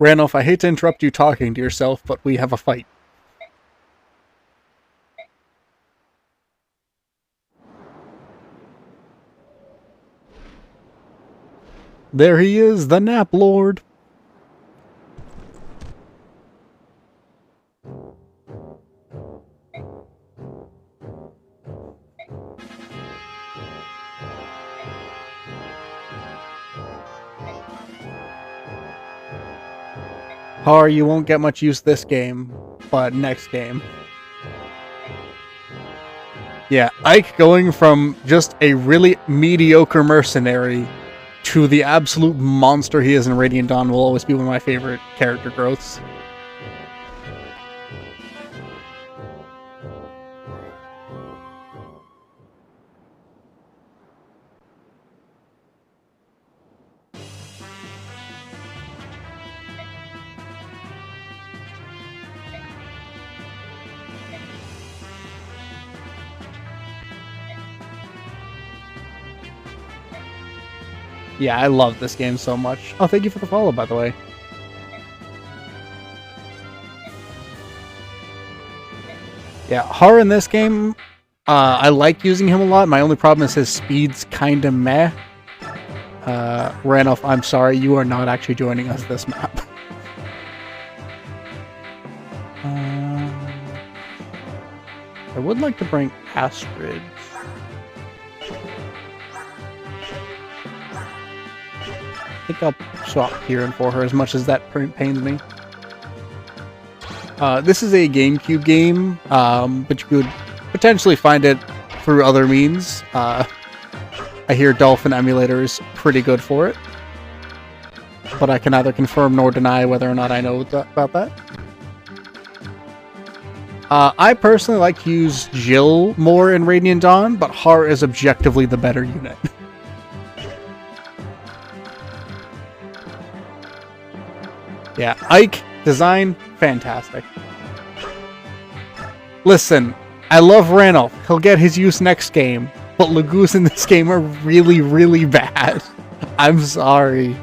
Randolph, I hate to interrupt you talking to yourself, but we have a fight. There he is, the Nap Lord. Har, you won't get much use this game, but next game. Yeah, Ike going from just a really mediocre mercenary to the absolute monster he is in Radiant Dawn will always be one of my favorite character growths. Yeah, I love this game so much. Oh, thank you for the follow, by the way. Yeah, Har in this game, I like using him a lot. My only problem is his speed's kinda meh. Randolph, I'm sorry, you are not actually joining us this map. I would like to bring Astrid. I think I'll swap Kieran for her as much as that pains me. This is a GameCube game, but you could potentially find it through other means. I hear Dolphin Emulator is pretty good for it, but I can neither confirm nor deny whether or not I know about that. I personally like to use Jill more in Radiant Dawn, but Har is objectively the better unit. Yeah, Ike, design, fantastic. Listen, I love Randolph. He'll get his use next game, but Lagoos in this game are really, really bad. I'm sorry.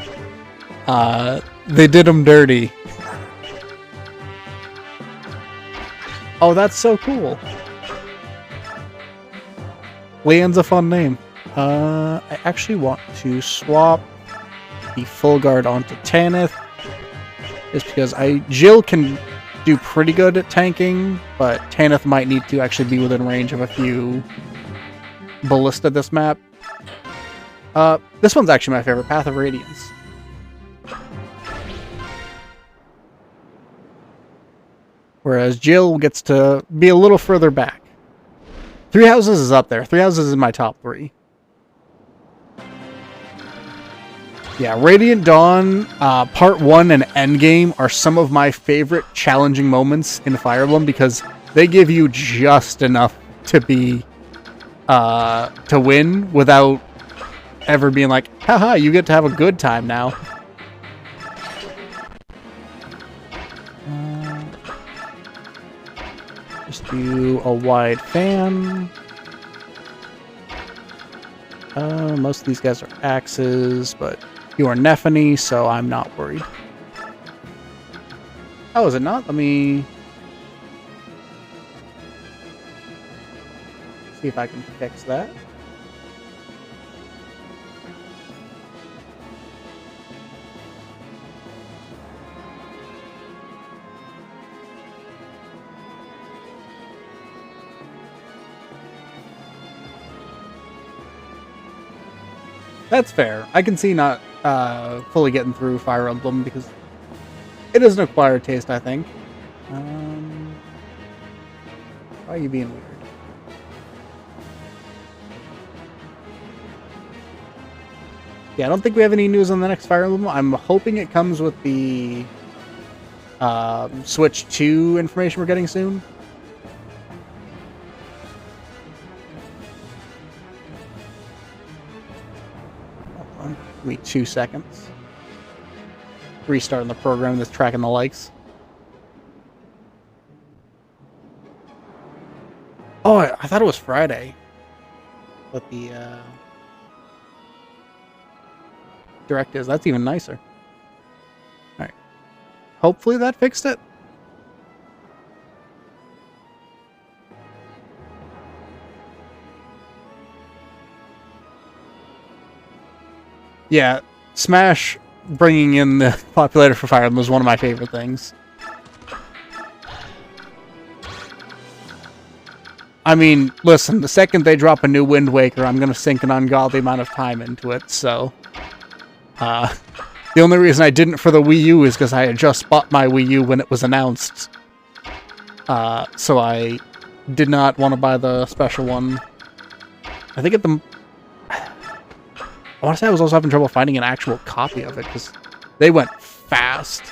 They did him dirty. Oh, that's so cool. Leon's a fun name. I actually want to swap the full guard onto Tanith. Just because Jill can do pretty good at tanking, but Tanith might need to actually be within range of a few ballista this map. This one's actually my favorite, Path of Radiance. Whereas Jill gets to be a little further back. Three Houses is up there. Three Houses is in my top 3. Yeah, Radiant Dawn, Part 1 and Endgame are some of my favorite challenging moments in Fire Emblem because they give you just enough to be, to win without ever being like, haha, you get to have a good time now. Just do a wide fan. Most of these guys are axes, but you are Nephany, so I'm not worried. Oh, is it not? Let me see if I can fix that. That's fair. I can see not fully getting through Fire Emblem because it is an acquired taste, I think. Why are you being weird? Yeah, I don't think we have any news on the next Fire Emblem. I'm hoping it comes with the Switch 2 information we're getting soon. Give me 2 seconds. Restarting the program that's tracking the likes. Oh, I thought it was Friday. But the direct is. That's even nicer. Alright. Hopefully that fixed it. Yeah, Smash bringing in the populator for Fire Emblem was one of my favorite things. I mean, listen, the second they drop a new Wind Waker, I'm going to sink an ungodly amount of time into it, so... the only reason I didn't for the Wii U is because I had just bought my Wii U when it was announced. So I did not want to buy the special one. I think at the... I want to say I was also having trouble finding an actual copy of it, because they went fast.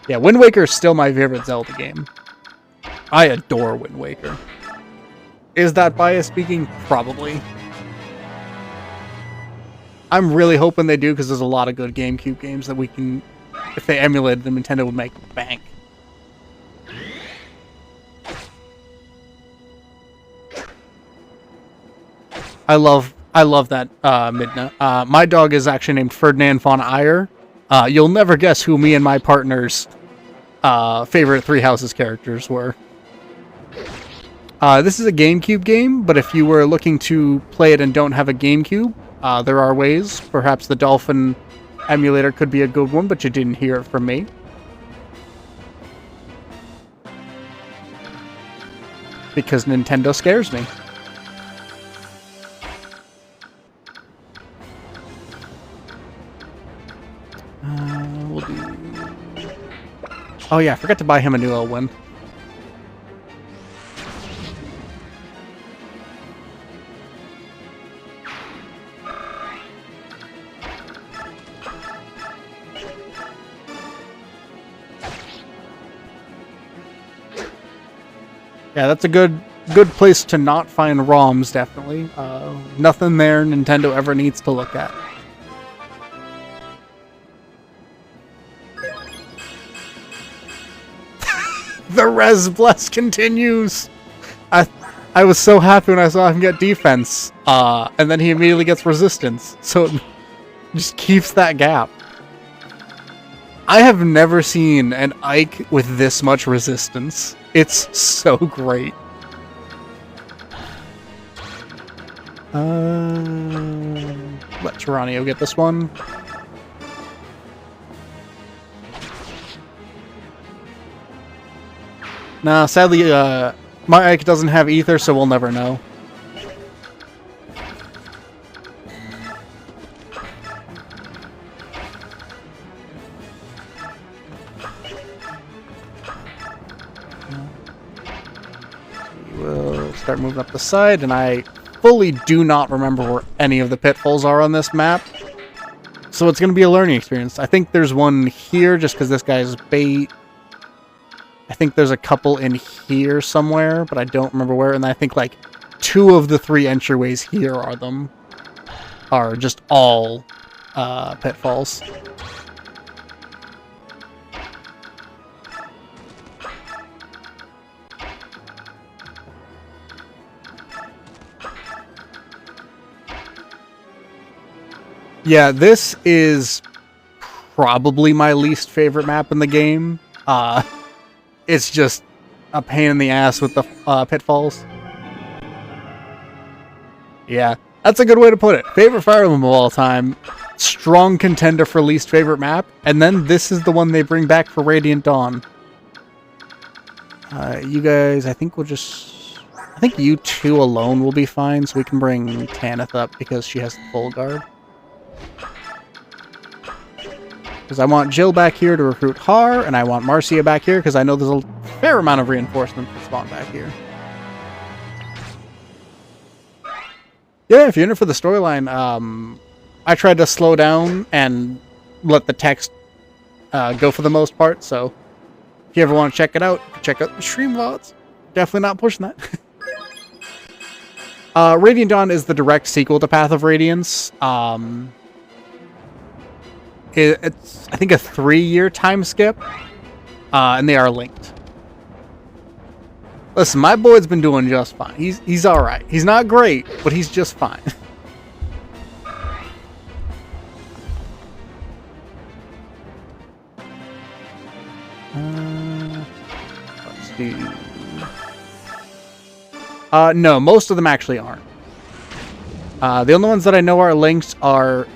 Yeah, Wind Waker is still my favorite Zelda game. I adore Wind Waker. Is that bias speaking? Probably. I'm really hoping they do, because there's a lot of good GameCube games that we can... If they emulated them, Nintendo would make bank. I love that Midna. My dog is actually named Ferdinand von Eyre. You'll never guess who me and my partner's favorite Three Houses characters were. This is a GameCube game, but if you were looking to play it and don't have a GameCube, there are ways. Perhaps the Dolphin emulator could be a good one, but you didn't hear it from me. Because Nintendo scares me. We'll do... Oh yeah, I forgot to buy him a new Elwyn. Yeah, that's a good place to not find ROMs, definitely. Nothing there Nintendo ever needs to look at. The Res Bless continues! I was so happy when I saw him get defense, and then he immediately gets resistance, so it just keeps that gap. I have never seen an Ike with this much resistance. It's so great. Let Geronio get this one. Nah, sadly, my Ike doesn't have ether, so we'll never know. We'll start moving up the side, and I fully do not remember where any of the pitfalls are on this map. So it's going to be a learning experience. I think there's one here, just because this guy's bait. I think there's a couple in here somewhere, but I don't remember where. And I think like 2 of the 3 entryways here are just all pitfalls. Yeah, this is probably my least favorite map in the game. It's just a pain in the ass with the pitfalls. Yeah, that's a good way to put it. Favorite Fire Emblem of all time. Strong contender for least favorite map. And then this is the one they bring back for Radiant Dawn. You guys, I think you 2 alone will be fine, so we can bring Tanith up because she has the full guard. Because I want Jill back here to recruit Har, and I want Marcia back here because I know there's a fair amount of reinforcements that spawn back here. Yeah, if you're in it for the storyline, I tried to slow down and let the text go for the most part, so if you ever want to check it out, check out the stream VODs. Definitely not pushing that. Radiant Dawn is the direct sequel to Path of Radiance. It's, I think, a 3-year time skip, and they are linked. Listen, my boy's been doing just fine. He's all right. He's not great, but he's just fine. Let's do. No, most of them actually aren't. The only ones that I know are linked are.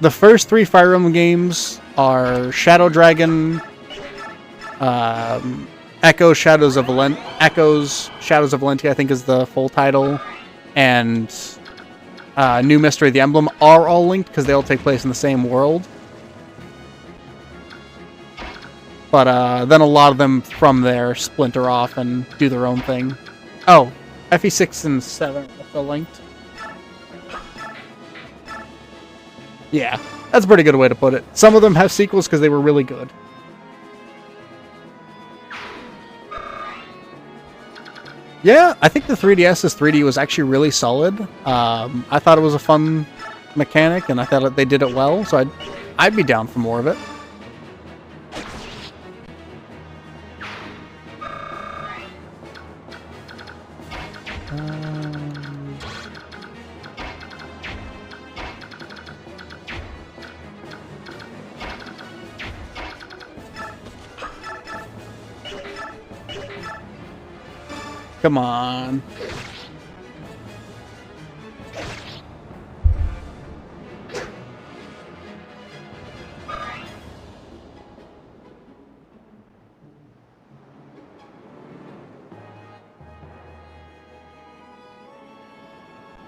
The first 3 Fire Emblem games are Shadow Dragon, Echoes, Shadows of Valentia, I think is the full title, and New Mystery of the Emblem are all linked because they all take place in the same world. But then a lot of them from there splinter off and do their own thing. Oh, FE6 and 7 are also linked. Yeah, that's a pretty good way to put it. Some of them have sequels because they were really good. Yeah, I think the 3DS's 3D was actually really solid. I thought it was a fun mechanic, and I thought they did it well, so I'd be down for more of it. Come on.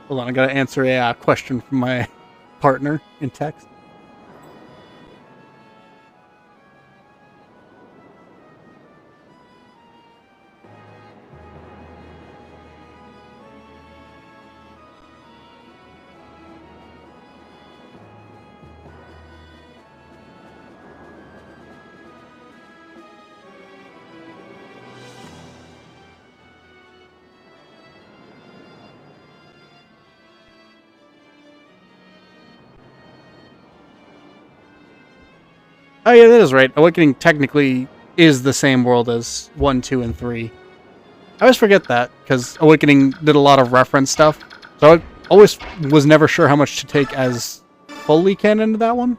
Hold on, I gotta answer a question from my partner in text. Oh yeah, that is right. Awakening technically is the same world as 1, 2, and 3. I always forget that, because Awakening did a lot of reference stuff. So I always was never sure how much to take as fully canon to that one.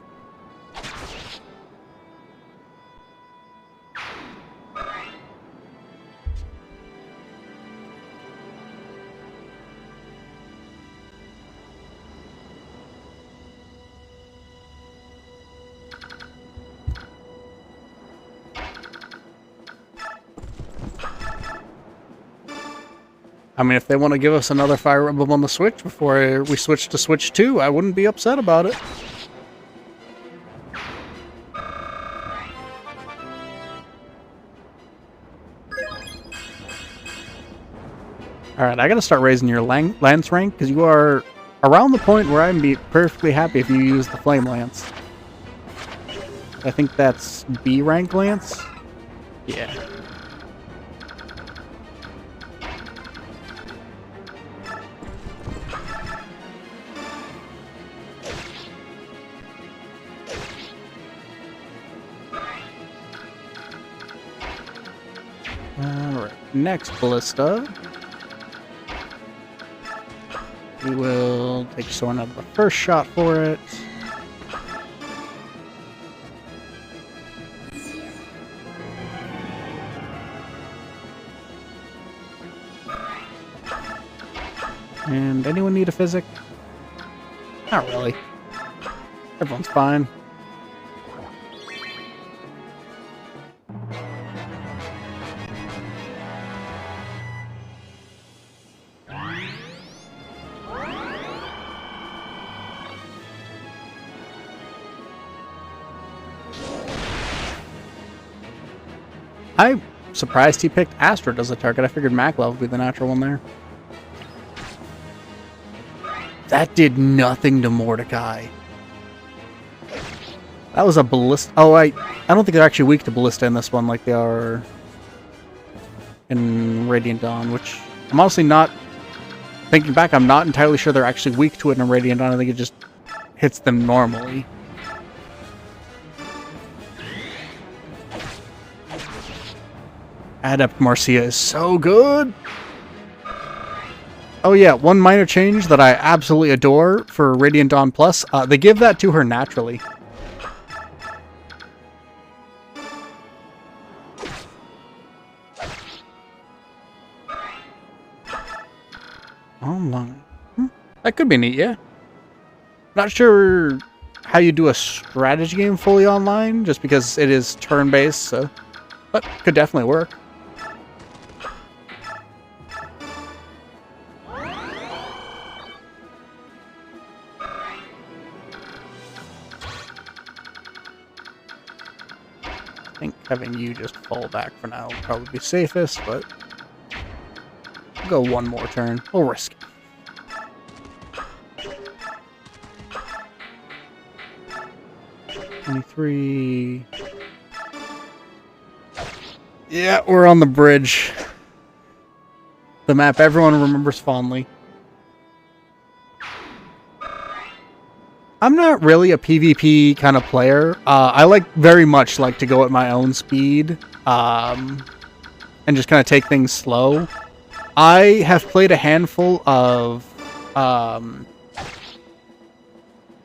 I mean, if they want to give us another Fire Emblem on the Switch before we switch to Switch 2, I wouldn't be upset about it. Alright, I gotta start raising your Lance rank, because you are around the point where I'd be perfectly happy if you use the Flame Lance. I think that's B rank Lance? Yeah. Alright, next Ballista. We will take Soren out of the first shot for it. And anyone need a physic? Not really. Everyone's fine. I'm surprised he picked Astrid as a target. I figured Makla would be the natural one there. That did nothing to Mordecai. That was a Ballista. Oh, I don't think they're actually weak to Ballista in this one like they are in Radiant Dawn, which I'm honestly not... Thinking back, I'm not entirely sure they're actually weak to it in Radiant Dawn. I think it just hits them normally. Adept Marcia is so good! Oh yeah, one minor change that I absolutely adore for Radiant Dawn Plus, they give that to her naturally. Online. That could be neat, yeah. Not sure how you do a strategy game fully online, just because it is turn-based, so... But could definitely work. I think having you just fall back for now would probably be safest, but we'll go one more turn. We'll risk it. 23. Yeah, we're on the bridge. The map everyone remembers fondly. I'm not really a PvP kind of player. I very much like to go at my own speed and just kind of take things slow. I have played a handful of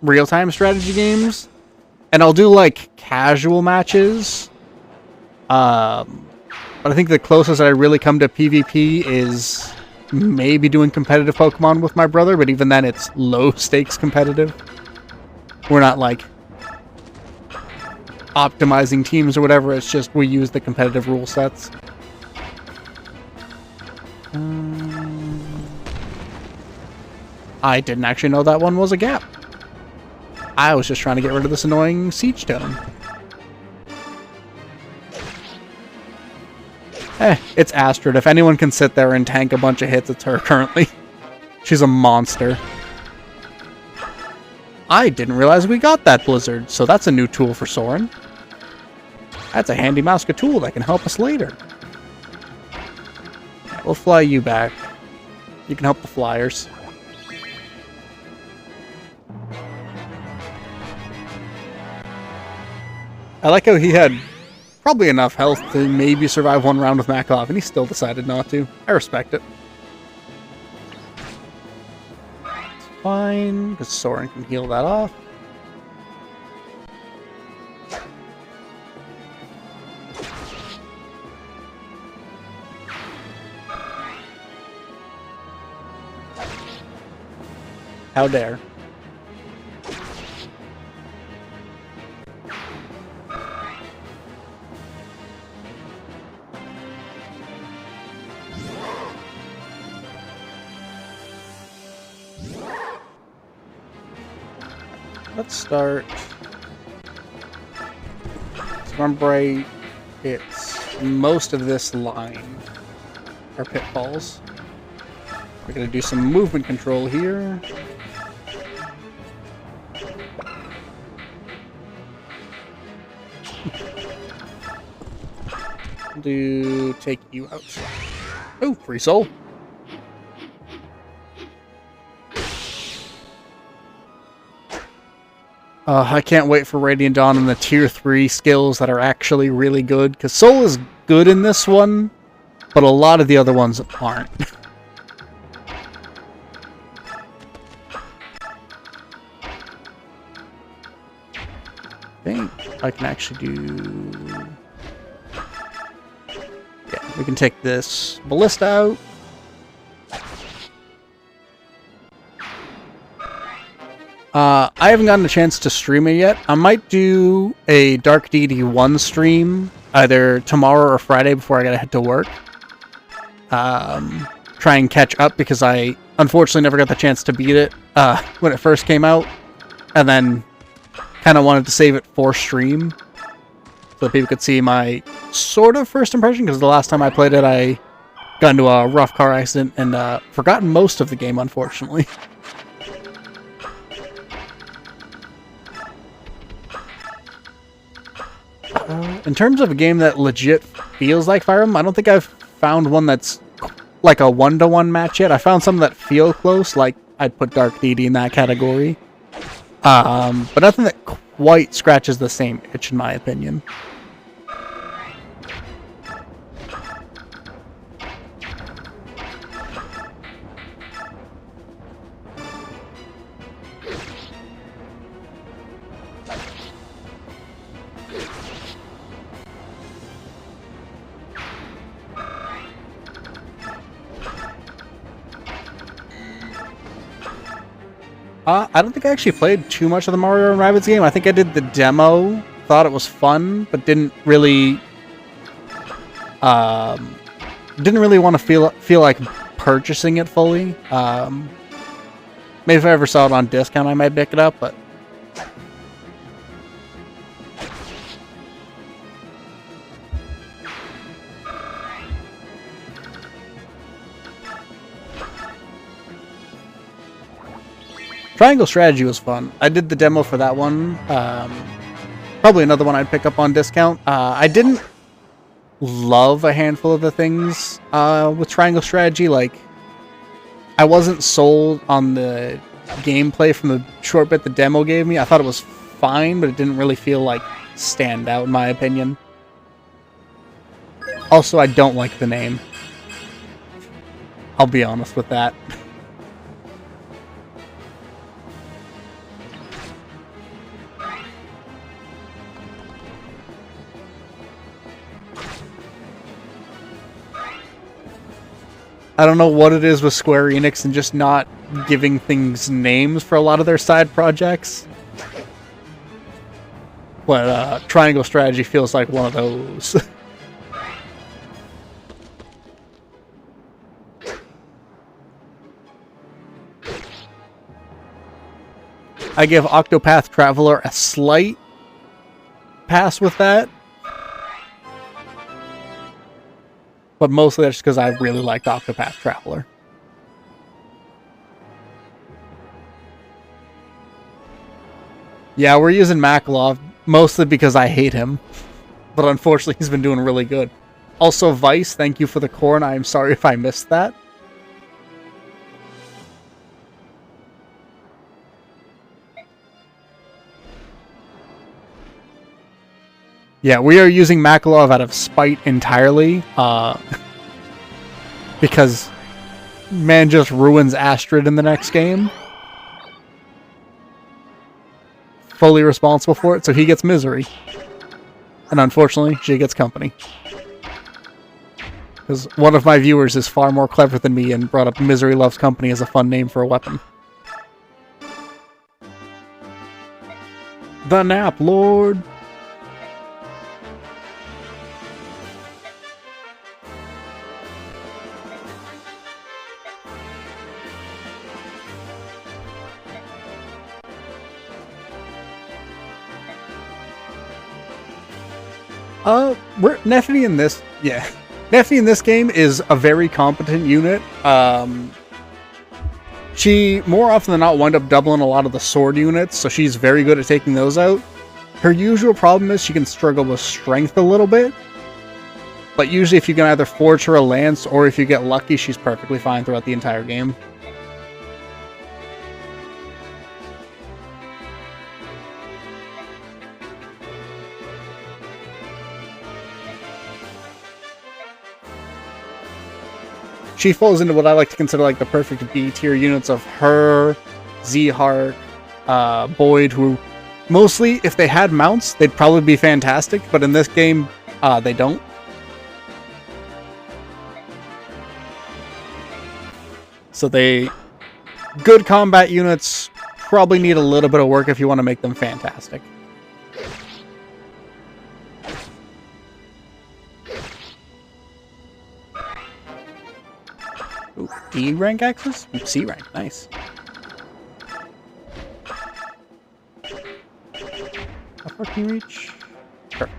real-time strategy games, and I'll do like casual matches. But I think the closest I really come to PvP is maybe doing competitive Pokemon with my brother, but even then it's low-stakes competitive. We're not, like, optimizing teams or whatever. It's just we use the competitive rule sets. I didn't actually know that one was a gap. I was just trying to get rid of this annoying siege tone. It's Astrid. If anyone can sit there and tank a bunch of hits, it's her currently. She's a monster. I didn't realize we got that Blizzard, so that's a new tool for Soren. That's a handy Mouska tool that can help us later. We'll fly you back. You can help the flyers. I like how he had probably enough health to maybe survive one round with Makarov, and he still decided not to. I respect it. It's fine, because Soren can heal that off. How dare. Let's start. So remember, right, it's most of this line are pitfalls. We're going to do some movement control here. Take you out. Oh, free soul. I can't wait for Radiant Dawn and the tier 3 skills that are actually really good, because Soul is good in this one, but a lot of the other ones aren't. I think I can actually do... Yeah, we can take this Ballista out. I haven't gotten a chance to stream it yet. I might do a Dark Deity 1 stream either tomorrow or Friday before I gotta head to work. Try and catch up because I unfortunately never got the chance to beat it when it first came out. And then kind of wanted to save it for stream so that people could see my sort of first impression, because the last time I played it I got into a rough car accident and forgotten most of the game, unfortunately. In terms of a game that legit feels like Fire Emblem, I don't think I've found one that's like a one-to-one match yet. I found some that feel close, like I'd put Dark Deity in that category. But nothing that quite scratches the same itch, in my opinion. I don't think I actually played too much of the Mario & Rabbids game. I think I did the demo, thought it was fun, but didn't really want to feel like purchasing it fully. Maybe if I ever saw it on discount, I might pick it up, but Triangle Strategy was fun. I did the demo for that one. Probably another one I'd pick up on discount. I didn't love a handful of the things with Triangle Strategy. Like, I wasn't sold on the gameplay from the short bit the demo gave me. I thought it was fine, but it didn't really feel like stand out in my opinion. Also, I don't like the name. I'll be honest with that. I don't know what it is with Square Enix and just not giving things names for a lot of their side projects. But Triangle Strategy feels like one of those. I give Octopath Traveler a slight pass with that. But mostly that's just because I really liked Octopath Traveler. Yeah, we're using Makalov mostly because I hate him. But unfortunately, he's been doing really good. Also, Vice, thank you for the corn. I am sorry if I missed that. Yeah, we are using Makalov out of spite entirely, because man just ruins Astrid in the next game. Fully responsible for it, so he gets misery. And unfortunately, she gets company. Because one of my viewers is far more clever than me and brought up Misery Loves Company as a fun name for a weapon. The Nap Lord! Neffy in this, yeah. Neffy in this game is a very competent unit. She, more often than not, wind up doubling a lot of the sword units, so she's very good at taking those out. Her usual problem is she can struggle with strength a little bit. But usually if you can either forge her a lance, or if you get lucky, she's perfectly fine throughout the entire game. She falls into what I like to consider like the perfect B-tier units of her, Z-Hark, Boyd, who mostly, if they had mounts, they'd probably be fantastic, but in this game, they don't. So good combat units probably need a little bit of work if you want to make them fantastic. Ooh, D rank access? Ooh, C rank, nice. How far can you reach? Sure.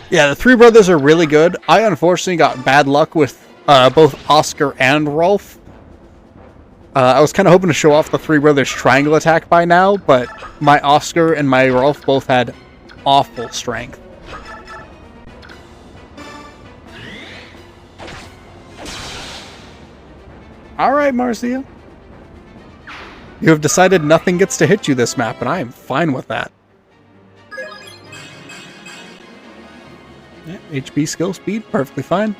Yeah, the three brothers are really good. I unfortunately got bad luck with both Oscar and Rolf. I was kind of hoping to show off the three brothers triangle attack by now, but my Oscar and my Rolf both had awful strength. Alright, Marcia. You have decided nothing gets to hit you this map, and I am fine with that. Yeah, HP, skill, speed, perfectly fine.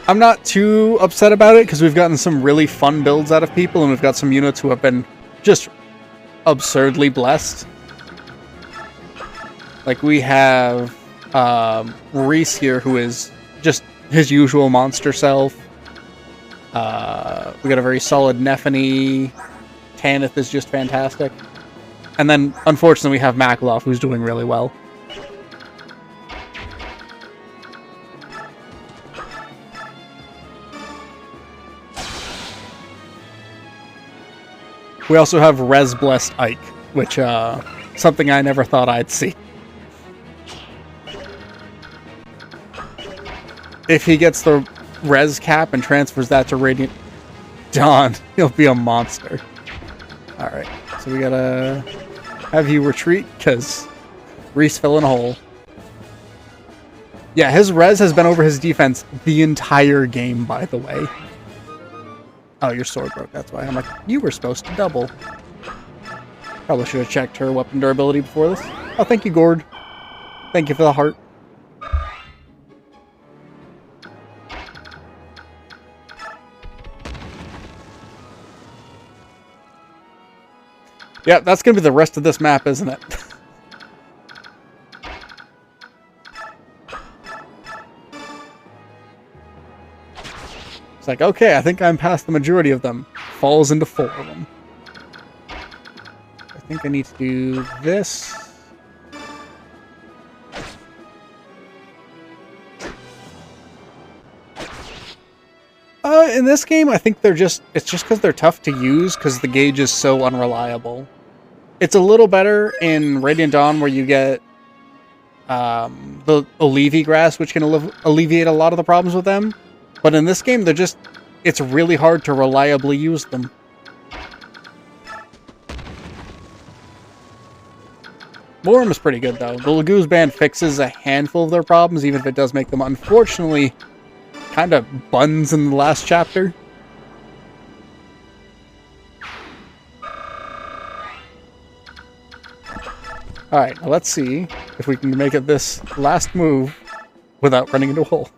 I'm not too upset about it, because we've gotten some really fun builds out of people, and we've got some units who have been just absurdly blessed. Like, we have Reese here, who is just his usual monster self. We got a very solid Nephany. Tanith is just fantastic. And then, unfortunately, we have Makalov, who's doing really well. We also have Res Blessed Ike, which, something I never thought I'd see. If he gets the res cap and transfers that to Radiant Dawn, he'll be a monster. Alright, so we gotta have you retreat, because Reese fell in a hole. Yeah, his res has been over his defense the entire game, by the way. Oh, your sword broke, that's why. I'm like, you were supposed to double. Probably should have checked her weapon durability before this. Oh, thank you, Gord. Thank you for the heart. Yeah, that's going to be the rest of this map, isn't it? It's like, okay, I think I'm past the majority of them. Falls into 4 of them. I think I need to do this. In this game, I think it's just because they're tough to use, because the gauge is so unreliable. It's a little better in Radiant Dawn, where you get the Alleviate Grass, which can alleviate a lot of the problems with them. But in this game, it's really hard to reliably use them. Morum is pretty good, though. The Laguz Band fixes a handful of their problems, even if it does make them, unfortunately, kind of buns in the last chapter. Alright, now let's see if we can make it this last move without running into a hole.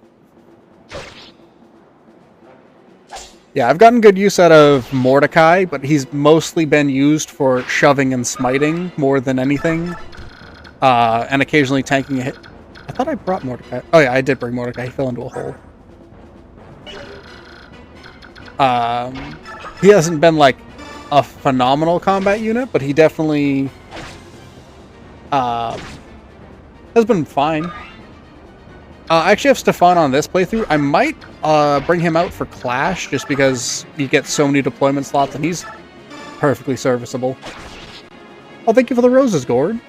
Yeah, I've gotten good use out of Mordecai, but he's mostly been used for shoving and smiting more than anything. And occasionally tanking a hit. I thought I brought Mordecai. Oh yeah, I did bring Mordecai. He fell into a hole. He hasn't been like a phenomenal combat unit, but he definitely has been fine. I actually have Stefan on this playthrough. I might bring him out for Clash, just because you get so many deployment slots, and he's perfectly serviceable. Oh, thank you for the roses, Gord.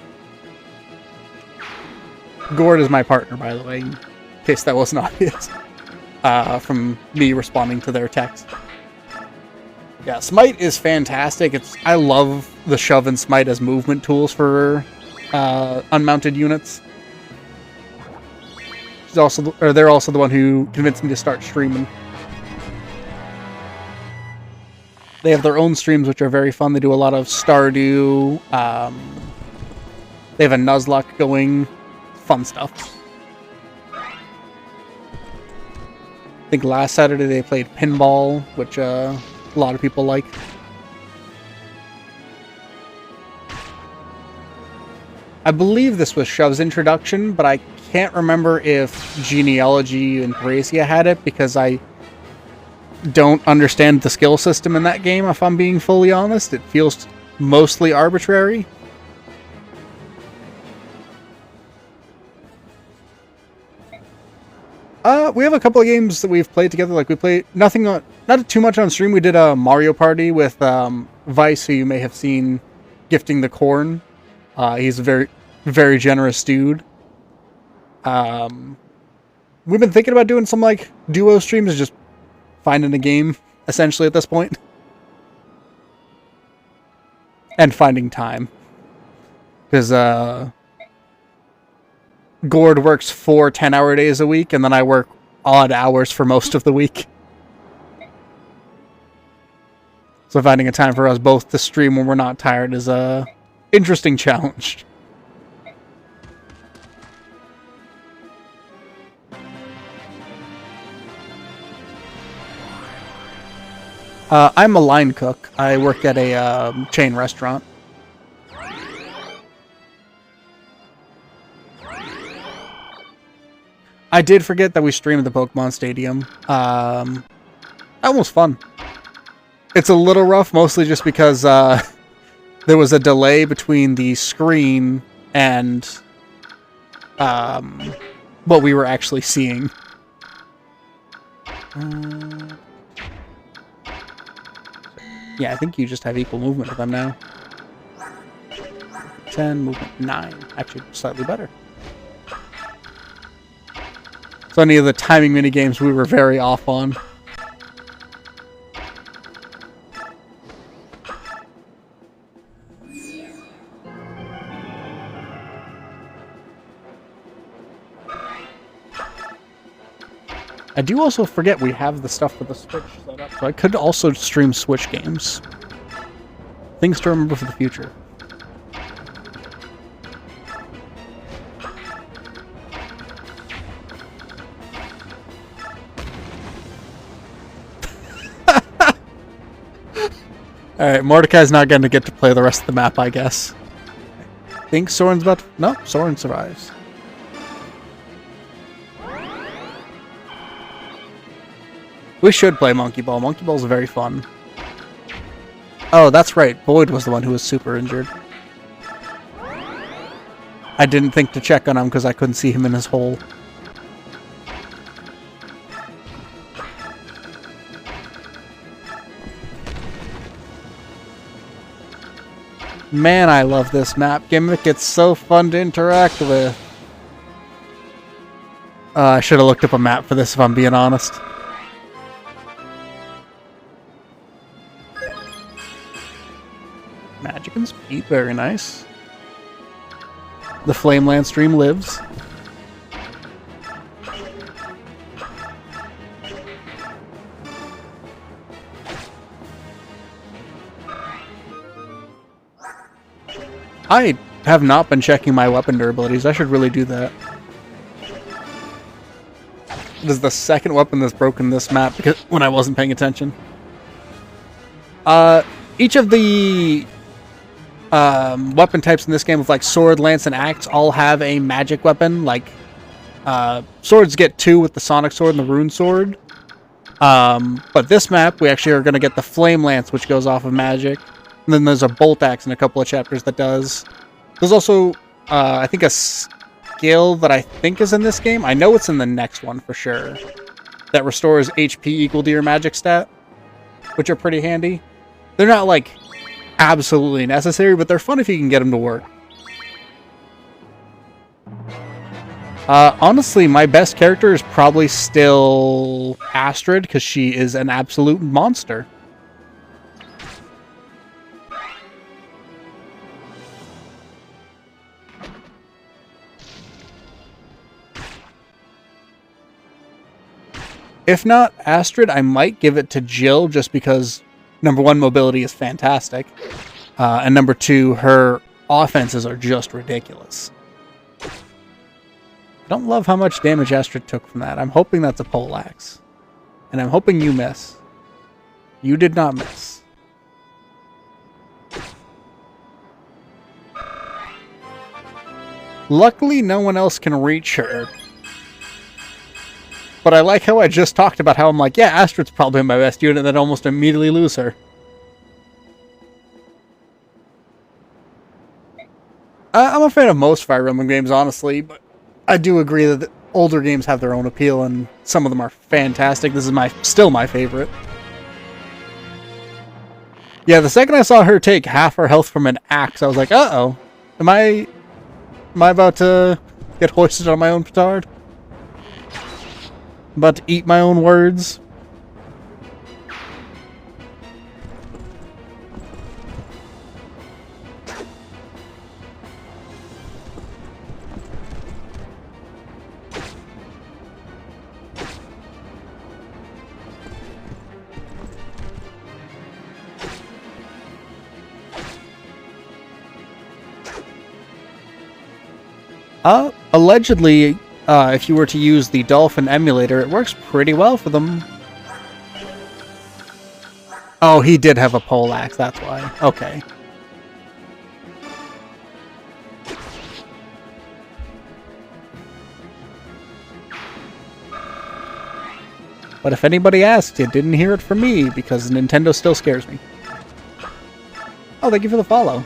Gord is my partner, by the way, in case that wasn't obvious from me responding to their text. Yeah, Smite is fantastic. I love the shove and smite as movement tools for unmounted units. They're also the one who convinced me to start streaming. They have their own streams, which are very fun. They do a lot of Stardew. They have a Nuzlocke going. Fun stuff. I think last Saturday they played pinball, which a lot of people like. I believe this was Shov's introduction, but I can't remember if Genealogy and Thracia had it, because I don't understand the skill system in that game, if I'm being fully honest. It feels mostly arbitrary. We have a couple of games that we've played together. Like, we played not too much on stream. We did a Mario Party with Vice, who you may have seen gifting the corn. He's a very, very generous dude. We've been thinking about doing some like duo streams, just finding a game essentially at this point, and finding time, because Gord works 4 10-hour days a week, and then I work odd hours for most of the week. So finding a time for us both to stream when we're not tired is a interesting challenge. I'm a line cook. I work at a chain restaurant. I did forget that we streamed the Pokemon Stadium. That was fun. It's a little rough, mostly just because there was a delay between the screen and what we were actually seeing. Yeah, I think you just have equal movement with them now. 10, movement 9. Actually, slightly better. So any of the timing minigames we were very off on. I do also forget we have the stuff for the Switch set up, so I could also stream Switch games. Things to remember for the future. Alright, Mordecai's not going to get to play the rest of the map, I guess. I think Soren's about to... No, Soren survives. We should play Monkey Ball. Monkey Ball's very fun. Oh, that's right. Boyd was the one who was super injured. I didn't think to check on him because I couldn't see him in his hole. Man, I love this map gimmick. It's so fun to interact with. I should have looked up a map for this, if I'm being honest. Magic and speed, very nice. The Flameland stream lives. I have not been checking my weapon durabilities. I should really do that. It is the second weapon that's broken this map because when I wasn't paying attention. Each of the weapon types in this game, with like sword, lance, and axe, all have a magic weapon. Like swords get 2 with the sonic sword and the rune sword. But this map, we actually are going to get the flame lance, which goes off of magic. And then there's a bolt axe in a couple of chapters that does. There's also, I think, a skill that I think is in this game. I know it's in the next one for sure. That restores HP equal to your magic stat, which are pretty handy. They're not, like, absolutely necessary, but they're fun if you can get them to work. Honestly, my best character is probably still Astrid, because she is an absolute monster. If not Astrid, I might give it to Jill, just because, number 1, mobility is fantastic, and number 2, her offenses are just ridiculous. I don't love how much damage Astrid took from that. I'm hoping that's a poleaxe. And I'm hoping you miss. You did not miss. Luckily, no one else can reach her. But I like how I just talked about how I'm like, yeah, Astrid's probably my best unit, and then almost immediately lose her. I'm a fan of most Fire Emblem games, honestly, but I do agree that the older games have their own appeal, and some of them are fantastic. This is still my favorite. Yeah, the second I saw her take half her health from an axe, I was like, uh-oh. Am I about to get hoisted on my own petard? I'm about to eat my own words? Allegedly, if you were to use the Dolphin emulator, it works pretty well for them. Oh, he did have a poleaxe, that's why. Okay. But if anybody asked, you didn't hear it from me, because Nintendo still scares me. Oh, thank you for the follow.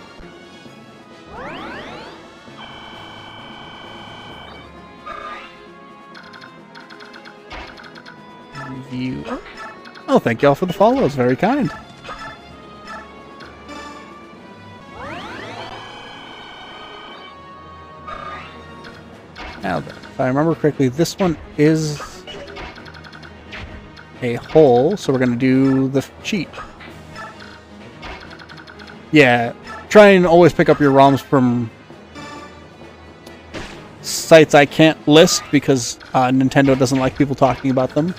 Reviewer. Oh, thank y'all for the follows. Very kind. Now, if I remember correctly, this one is a hole, so we're going to do the cheat. Yeah, try and always pick up your ROMs from sites I can't list, because Nintendo doesn't like people talking about them.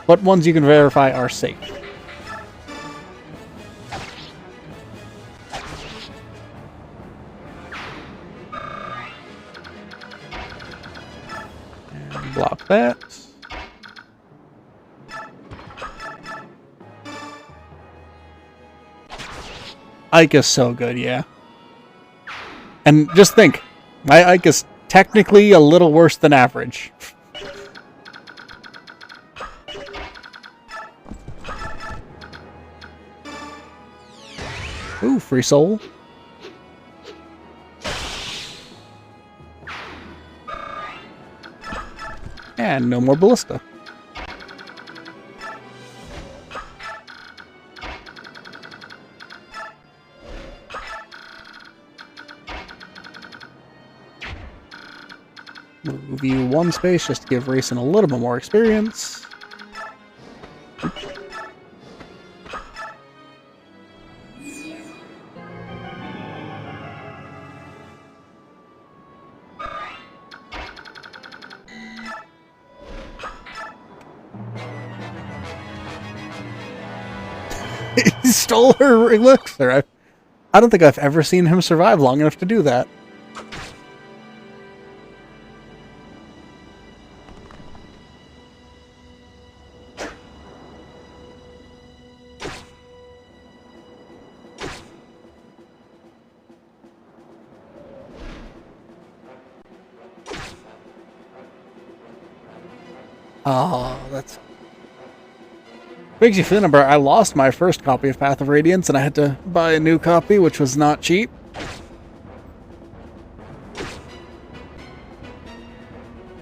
But ones you can verify are safe. And block that. Ike is so good, yeah. And just think, my Ike is technically a little worse than average. Ooh, free soul. And no more ballista. Move you 1 space just to give Racing a little bit more experience. He stole her elixir. I don't think I've ever seen him survive long enough to do that. Oh, that's... Makes you feel number. I lost my first copy of Path of Radiance, and I had to buy a new copy, which was not cheap.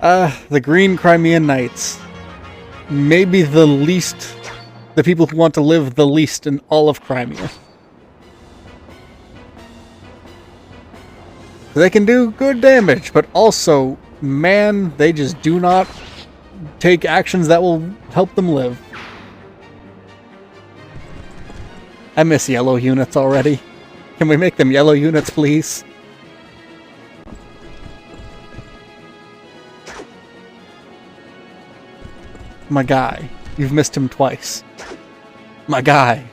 The Green Crimean Knights. Maybe the people who want to live the least in all of Crimea. They can do good damage, but also, man, they just do not take actions that will help them live. I miss yellow units already. Can we make them yellow units, please? My guy. You've missed him twice. My guy.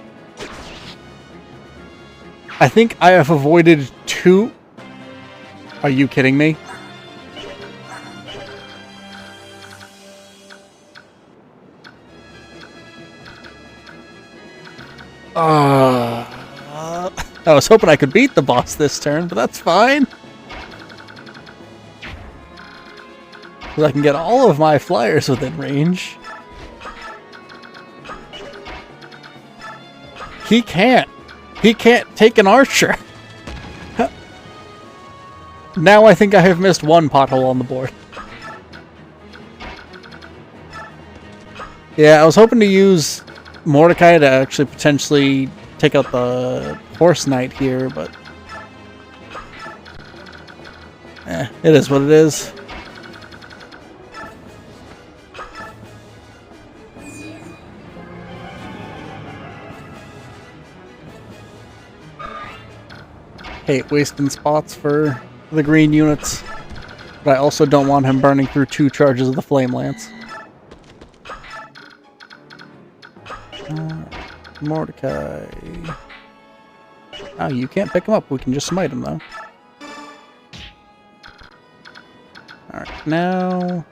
I think I have avoided 2... Are you kidding me? I was hoping I could beat the boss this turn, but that's fine. Because I can get all of my flyers within range. He can't. He can't take an archer. Now I think I have missed one pothole on the board. Yeah, I was hoping to use Mordecai to actually potentially take out the Horse Knight here, but... it is what it is. Hate wasting spots for the green units, but I also don't want him burning through 2 charges of the Flame Lance. Mordecai. Oh, you can't pick him up. We can just smite him, though. Alright, now...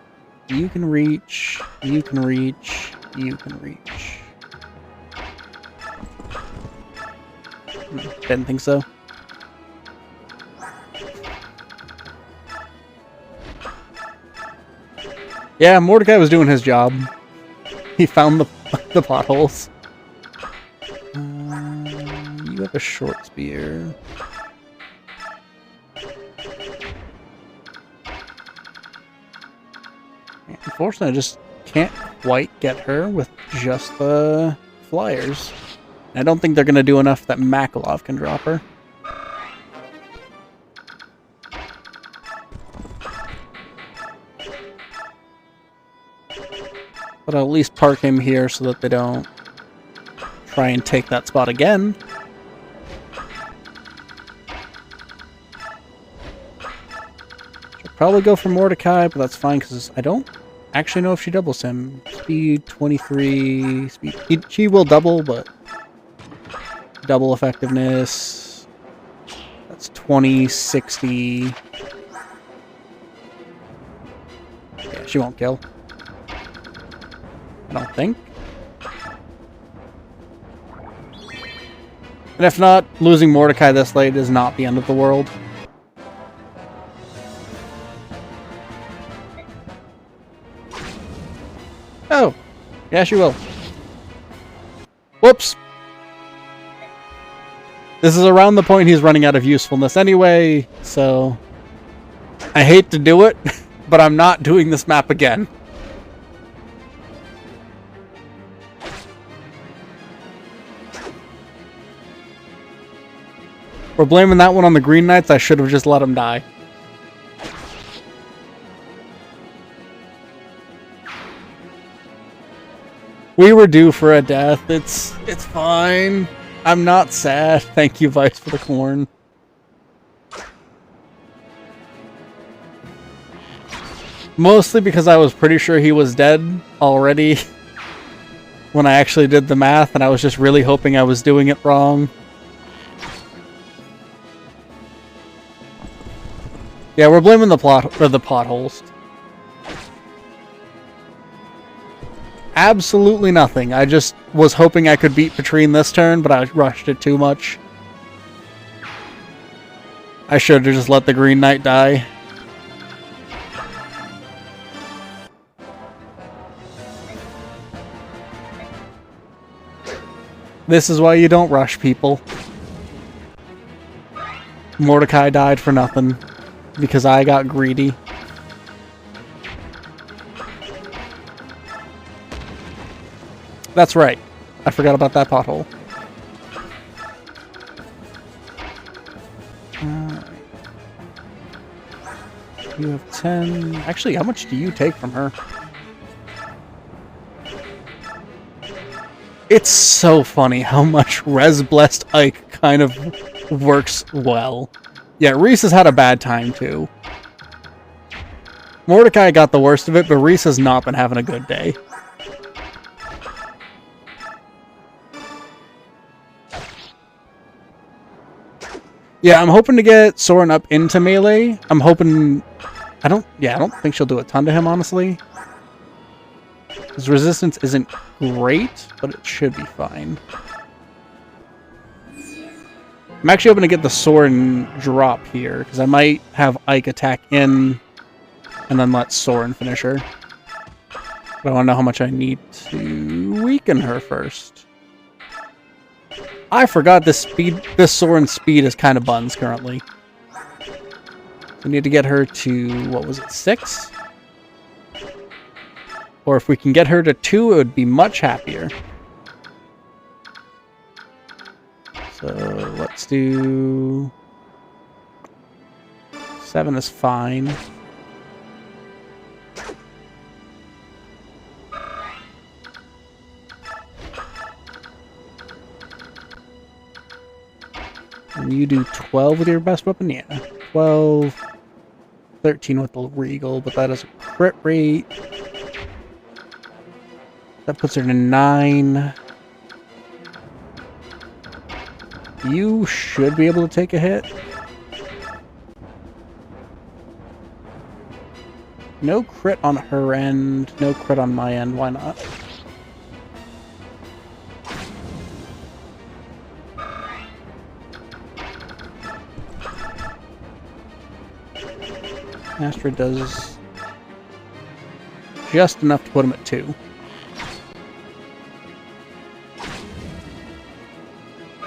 You can reach, you can reach, you can reach. Didn't think so. Yeah, Mordecai was doing his job. He found the potholes. You have a short spear. Unfortunately, I just can't quite get her with just the flyers. I don't think they're going to do enough that Makalov can drop her. But I'll at least park him here so that they don't try and take that spot again. Should probably go for Mordecai, but that's fine because I don't actually know if she doubles him. Speed 23. She will double, but double effectiveness. That's 20, 60. Yeah, she won't kill. I don't think. And if not, losing Mordecai this late is not the end of the world. Oh, yeah, she will. Whoops. This is around the point he's running out of usefulness anyway, so I hate to do it, but I'm not doing this map again. We're blaming that one on the Green Knights. I should have just let him die. We were due for a death. It's fine. I'm not sad. Thank you, Vice, for the corn. Mostly because I was pretty sure he was dead already when I actually did the math, and I was just really hoping I was doing it wrong. Yeah, we're blaming the plot or the potholes. Absolutely nothing. I just was hoping I could beat Petrine this turn, but I rushed it too much. I should have just let the Green Knight die. This is why you don't rush people. Mordecai died for nothing. Because I got greedy. That's right. I forgot about that pothole. You have 10. Actually, how much do you take from her? It's so funny how much Res Blessed Ike kind of works well. Yeah, Reese has had a bad time too. Mordecai got the worst of it, but Reese has not been having a good day. Yeah, I'm hoping to get Soren up into melee. I'm hoping... I don't think she'll do a ton to him, honestly. His resistance isn't great, but it should be fine. I'm actually hoping to get the Soren drop here, because I might have Ike attack in, and then let Soren finish her. But I want to know how much I need to weaken her first. I forgot this Soren speed is kind of buns currently. We need to get her to, what was it, 6? Or if we can get her to 2, it would be much happier. So let's do... 7 is fine. And you do 12 with your best weapon? Yeah. 12. 13 with the Regal, but that is a crit rate. That puts her to 9. You should be able to take a hit. No crit on her end, no crit on my end. Why not? Astra does just enough to put him at 2.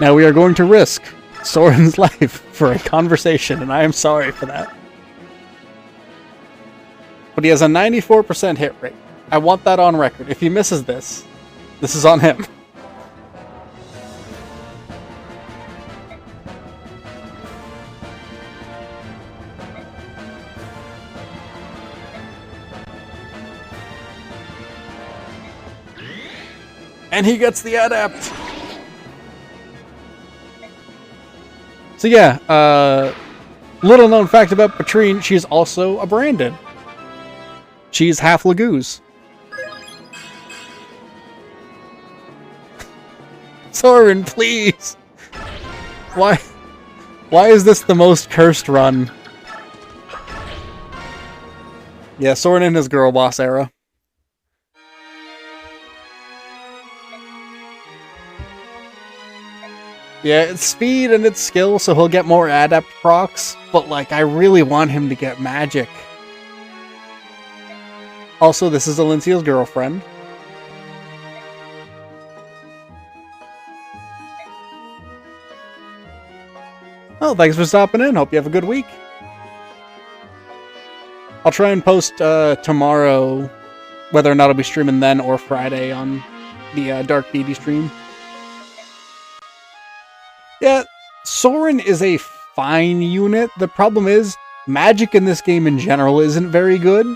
Now we are going to risk Soren's life for a conversation, and I am sorry for that. But he has a 94% hit rate. I want that on record. If he misses this, this is on him. And he gets the adept. So yeah, little known fact about Patrine, she's also a Branded. She's half Laguz. Soren, please! Why is this the most cursed run? Yeah, Soren in his girl boss era. Yeah, it's speed and it's skill, so he'll get more adept procs, but like, I really want him to get magic. Also, this is Alencia's girlfriend. Oh, thanks for stopping in. Hope you have a good week. I'll try and post tomorrow, whether or not I'll be streaming then or Friday on the Dark Deity stream. Yeah, Soren is a fine unit. The problem is, magic in this game in general isn't very good.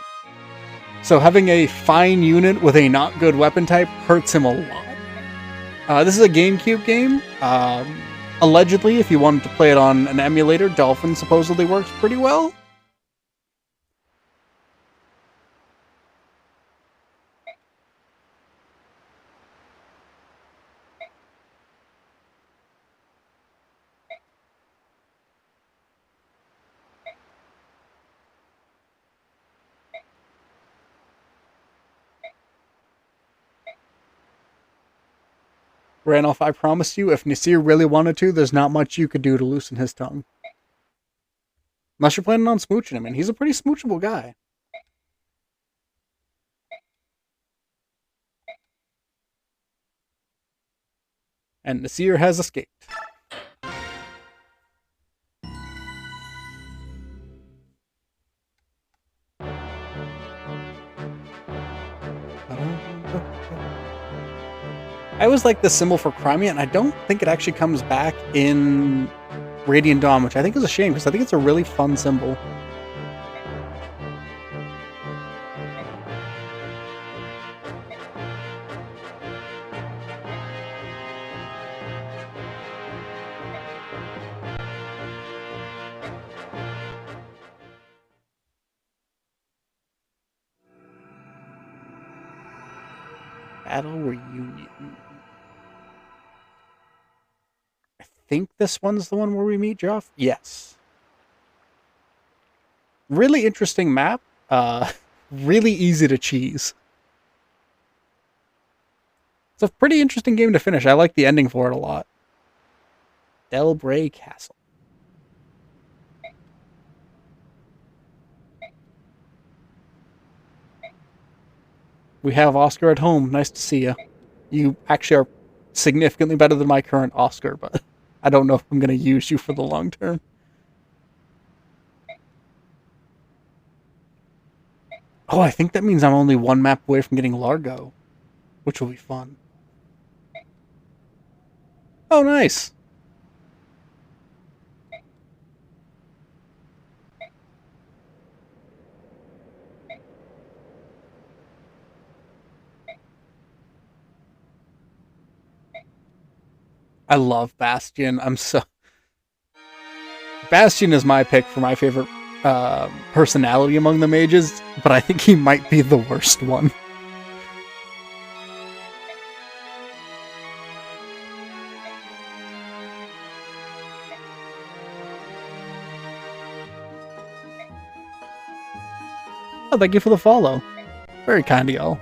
So having a fine unit with a not good weapon type hurts him a lot. This is a GameCube game. Allegedly, if you wanted to play it on an emulator, Dolphin supposedly works pretty well. Randolph, I promise you, if Nasir really wanted to, there's not much you could do to loosen his tongue. Unless you're planning on smooching him, and he's a pretty smoochable guy. And the seer has escaped. I always like the symbol for Crimea, and I don't think it actually comes back in Radiant Dawn, which I think is a shame, because I think it's a really fun symbol. Battle Reunion. I think this one's the one where we meet Joff? Yes. Really interesting map. Really easy to cheese. It's a pretty interesting game to finish. I like the ending for it a lot. Delbray Castle. We have Oscar at home. Nice to see you. You actually are significantly better than my current Oscar, but I don't know if I'm going to use you for the long term. Oh, I think that means I'm only one map away from getting Largo, which will be fun. Oh, nice. I love Bastion. Bastion is my pick for my favorite personality among the mages, but I think he might be the worst one. Oh, thank you for the follow. Very kind of y'all.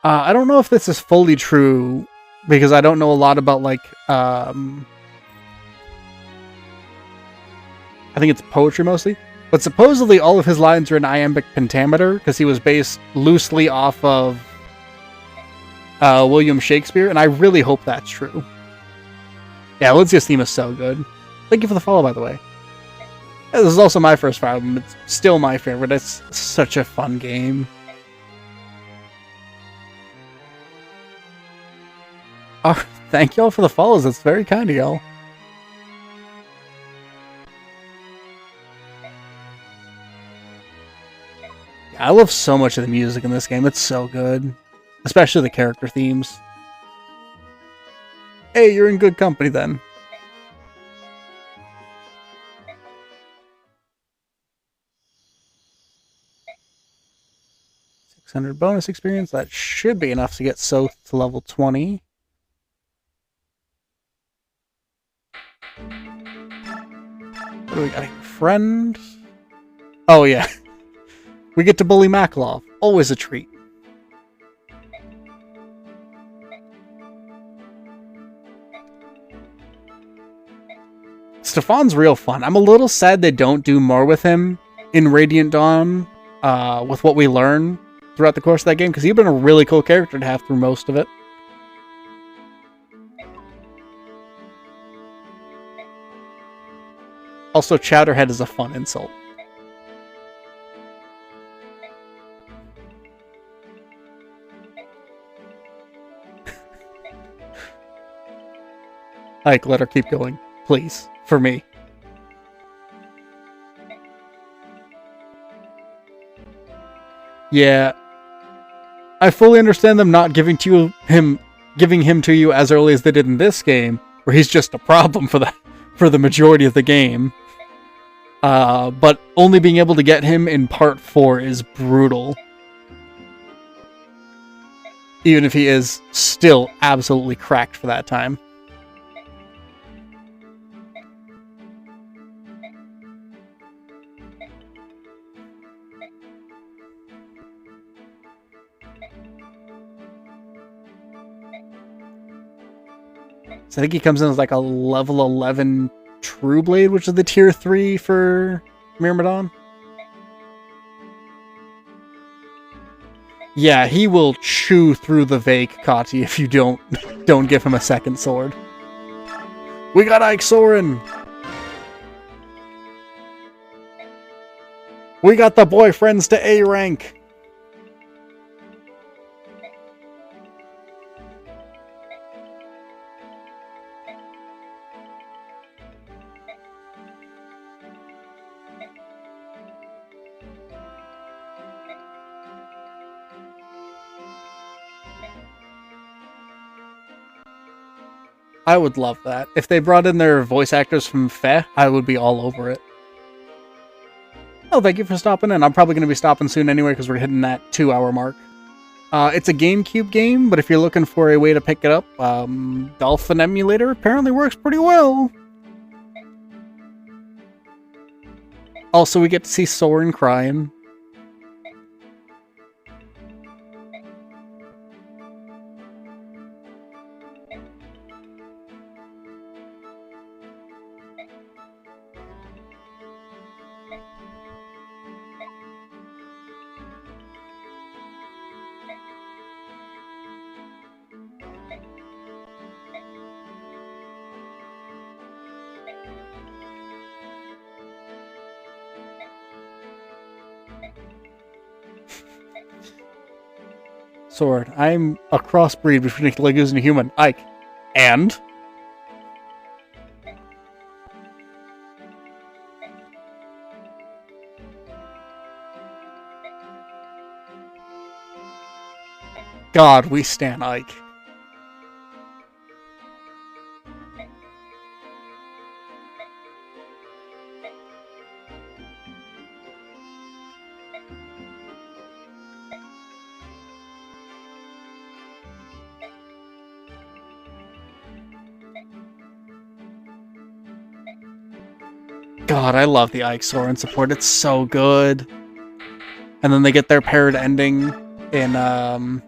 I don't know if this is fully true, because I don't know a lot about, like, I think it's poetry mostly, but supposedly all of his lines are in iambic pentameter, because he was based loosely off of William Shakespeare, and I really hope that's true. Yeah, Lydia's theme is so good. Thank you for the follow, by the way. This is also my first Fire Emblem. It's still my favorite. It's such a fun game. Oh, thank y'all for the follows. That's very kind of y'all. I love so much of the music in this game. It's so good. Especially the character themes. Hey, you're in good company then. $600 bonus experience. That should be enough to get Soth to level 20. What do we got here? Friend? Oh, yeah. We get to bully Maklov. Always a treat. Stefan's real fun. I'm a little sad they don't do more with him in Radiant Dawn with what we learn throughout the course of that game, because he's been a really cool character to have through most of it. Also, Chowderhead is a fun insult. Like, let her keep going, please, for me. Yeah, I fully understand them not giving him to you as early as they did in this game, where he's just a problem for the majority of the game. But only being able to get him in part 4 is brutal. Even if he is still absolutely cracked for that time. So I think he comes in as like a level 11 True Blade, which is the tier 3 for Myrmidon. Yeah, he will chew through the Vake, Kati, if you don't give him a second sword. We got Ike Soren! We got the boyfriends to A rank! I would love that. If they brought in their voice actors from Fe, I would be all over it. Oh, thank you for stopping in. I'm probably going to be stopping soon anyway because we're hitting that 2-hour mark. It's a GameCube game, but if you're looking for a way to pick it up, Dolphin Emulator apparently works pretty well. Also, we get to see Soren crying. Sword. I'm a crossbreed between a Legu's and a human. Ike. And? God, we stan Ike. God, I love the Ike Soren support. It's so good. And then they get their paired ending in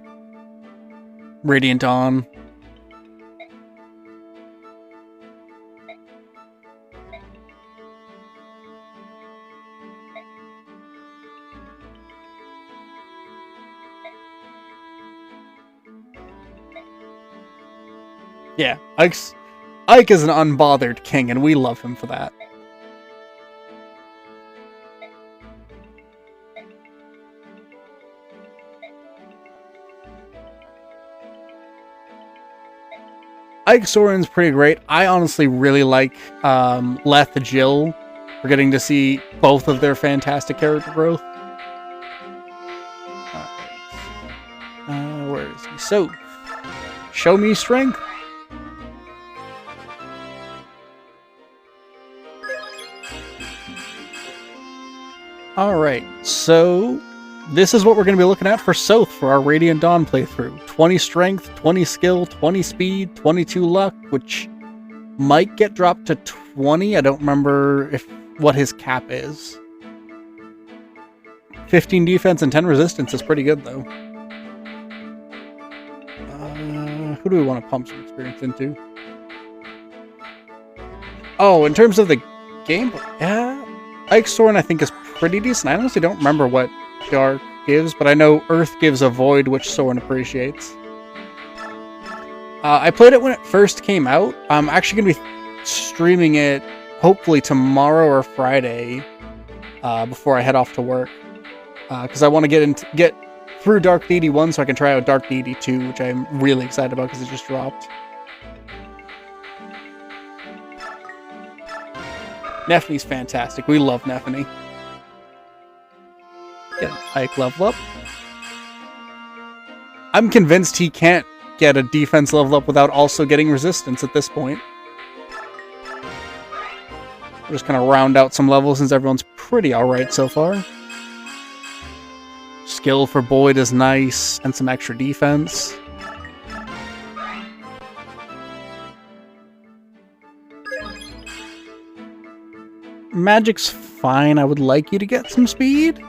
Radiant Dawn. Yeah, Ike is an unbothered king, and we love him for that. Ike Soren's pretty great. I honestly really like Leth Jill. We're getting to see both of their fantastic character growth. Where is he? So, show me strength. Alright, so this is what we're going to be looking at for South for our Radiant Dawn playthrough. 20 strength, 20 skill, 20 speed, 22 luck, which might get dropped to 20. I don't remember what his cap is. 15 defense and 10 resistance is pretty good, though. Who do we want to pump some experience into? Oh, in terms of the game, yeah, Ike Soren I think is pretty decent. I honestly don't remember what Dark gives, but I know Earth gives a Void, which Soren appreciates. I played it when it first came out. I'm actually going to be streaming it hopefully tomorrow or Friday before I head off to work. Because I want to get through Dark Deity 1 so I can try out Dark Deity 2, which I'm really excited about because it just dropped. Nephine's fantastic. We love Nephine. Get Ike level up. I'm convinced he can't get a defense level up without also getting resistance at this point. We're just gonna round out some levels since everyone's pretty alright so far. Skill for Boyd is nice, and some extra defense. Magic's fine. I would like you to get some speed.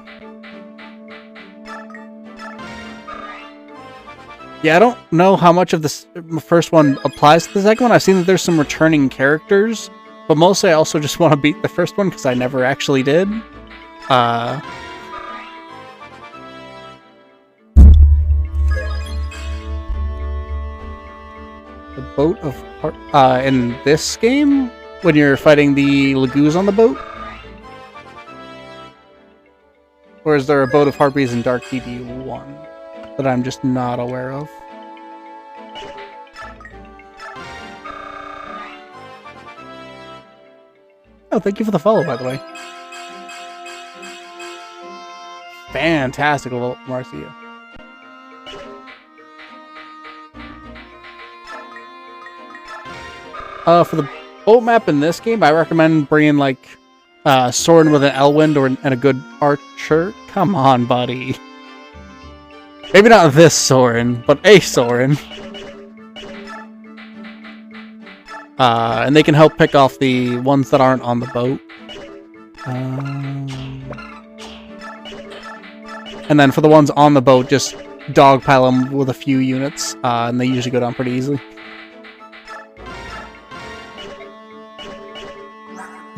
Yeah, I don't know how much of this first one applies to the second one. I've seen that there's some returning characters, but mostly I also just want to beat the first one because I never actually did. The boat of in this game, when you're fighting the Lagoos on the boat? Or is there a boat of harpies in Dark DD1 that I'm just not aware of? Oh, thank you for the follow, by the way. Fantastic, Marcia. For the boat map in this game, I recommend bringing, like, Soren with an Elwind and a good archer. Come on, buddy. Maybe not this Soren, but a Soren. And they can help pick off the ones that aren't on the boat. And then for the ones on the boat, just dogpile them with a few units, and they usually go down pretty easily.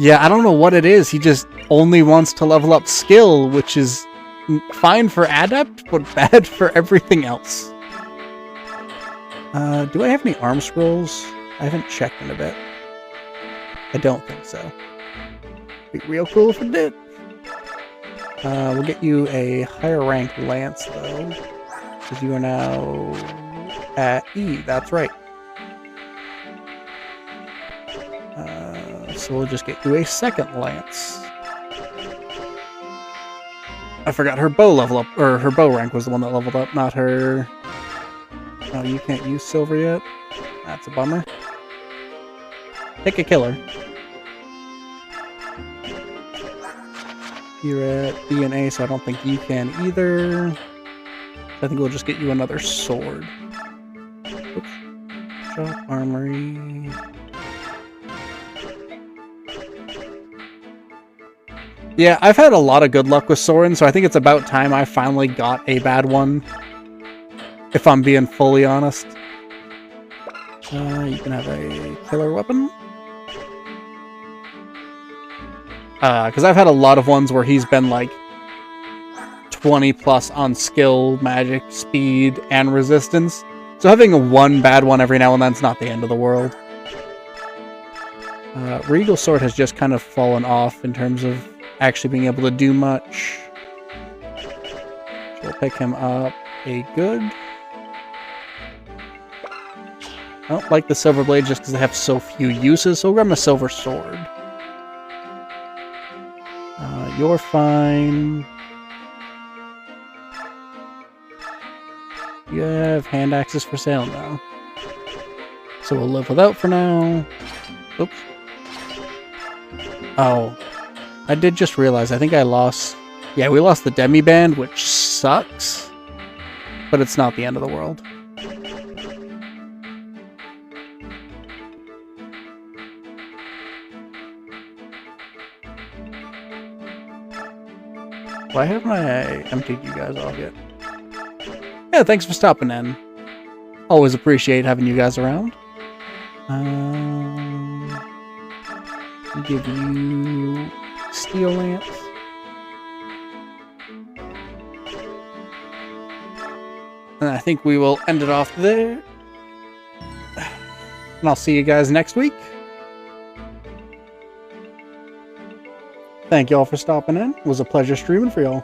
Yeah, I don't know what it is. He just only wants to level up skill, which is fine for Adept, but bad for everything else. Do I have any arm scrolls? I haven't checked in a bit. I don't think so. Be real cool if it did. We'll get you a higher rank Lance, though. Because you are now at E, that's right. So we'll just get you a second Lance. I forgot her bow level up, or her bow rank was the one that leveled up, not her... Oh, you can't use silver yet? That's a bummer. Pick a killer. You're at B and A, so I don't think you can either. I think we'll just get you another sword. Oops. Shop, armory... Yeah, I've had a lot of good luck with Soren, so I think it's about time I finally got a bad one. If I'm being fully honest. You can have a killer weapon. Because I've had a lot of ones where he's been like 20 plus on skill, magic, speed, and resistance. So having a one bad one every now and then is not the end of the world. Regal Sword has just kind of fallen off in terms of actually being able to do much. So we'll pick him up a good. I don't like the silver blade just because they have so few uses, so we'll grab him a silver sword. You're fine. You have hand axes for sale now. So we'll live without for now. Oops. Oh. I did just realize, I think I lost... Yeah, we lost the Demi-Band, which sucks. But it's not the end of the world. Why haven't I emptied you guys off yet? Yeah, thanks for stopping in. Always appreciate having you guys around. Give you steel lance. And I think we will end it off there. And I'll see you guys next week. Thank y'all for stopping in. It was a pleasure streaming for y'all.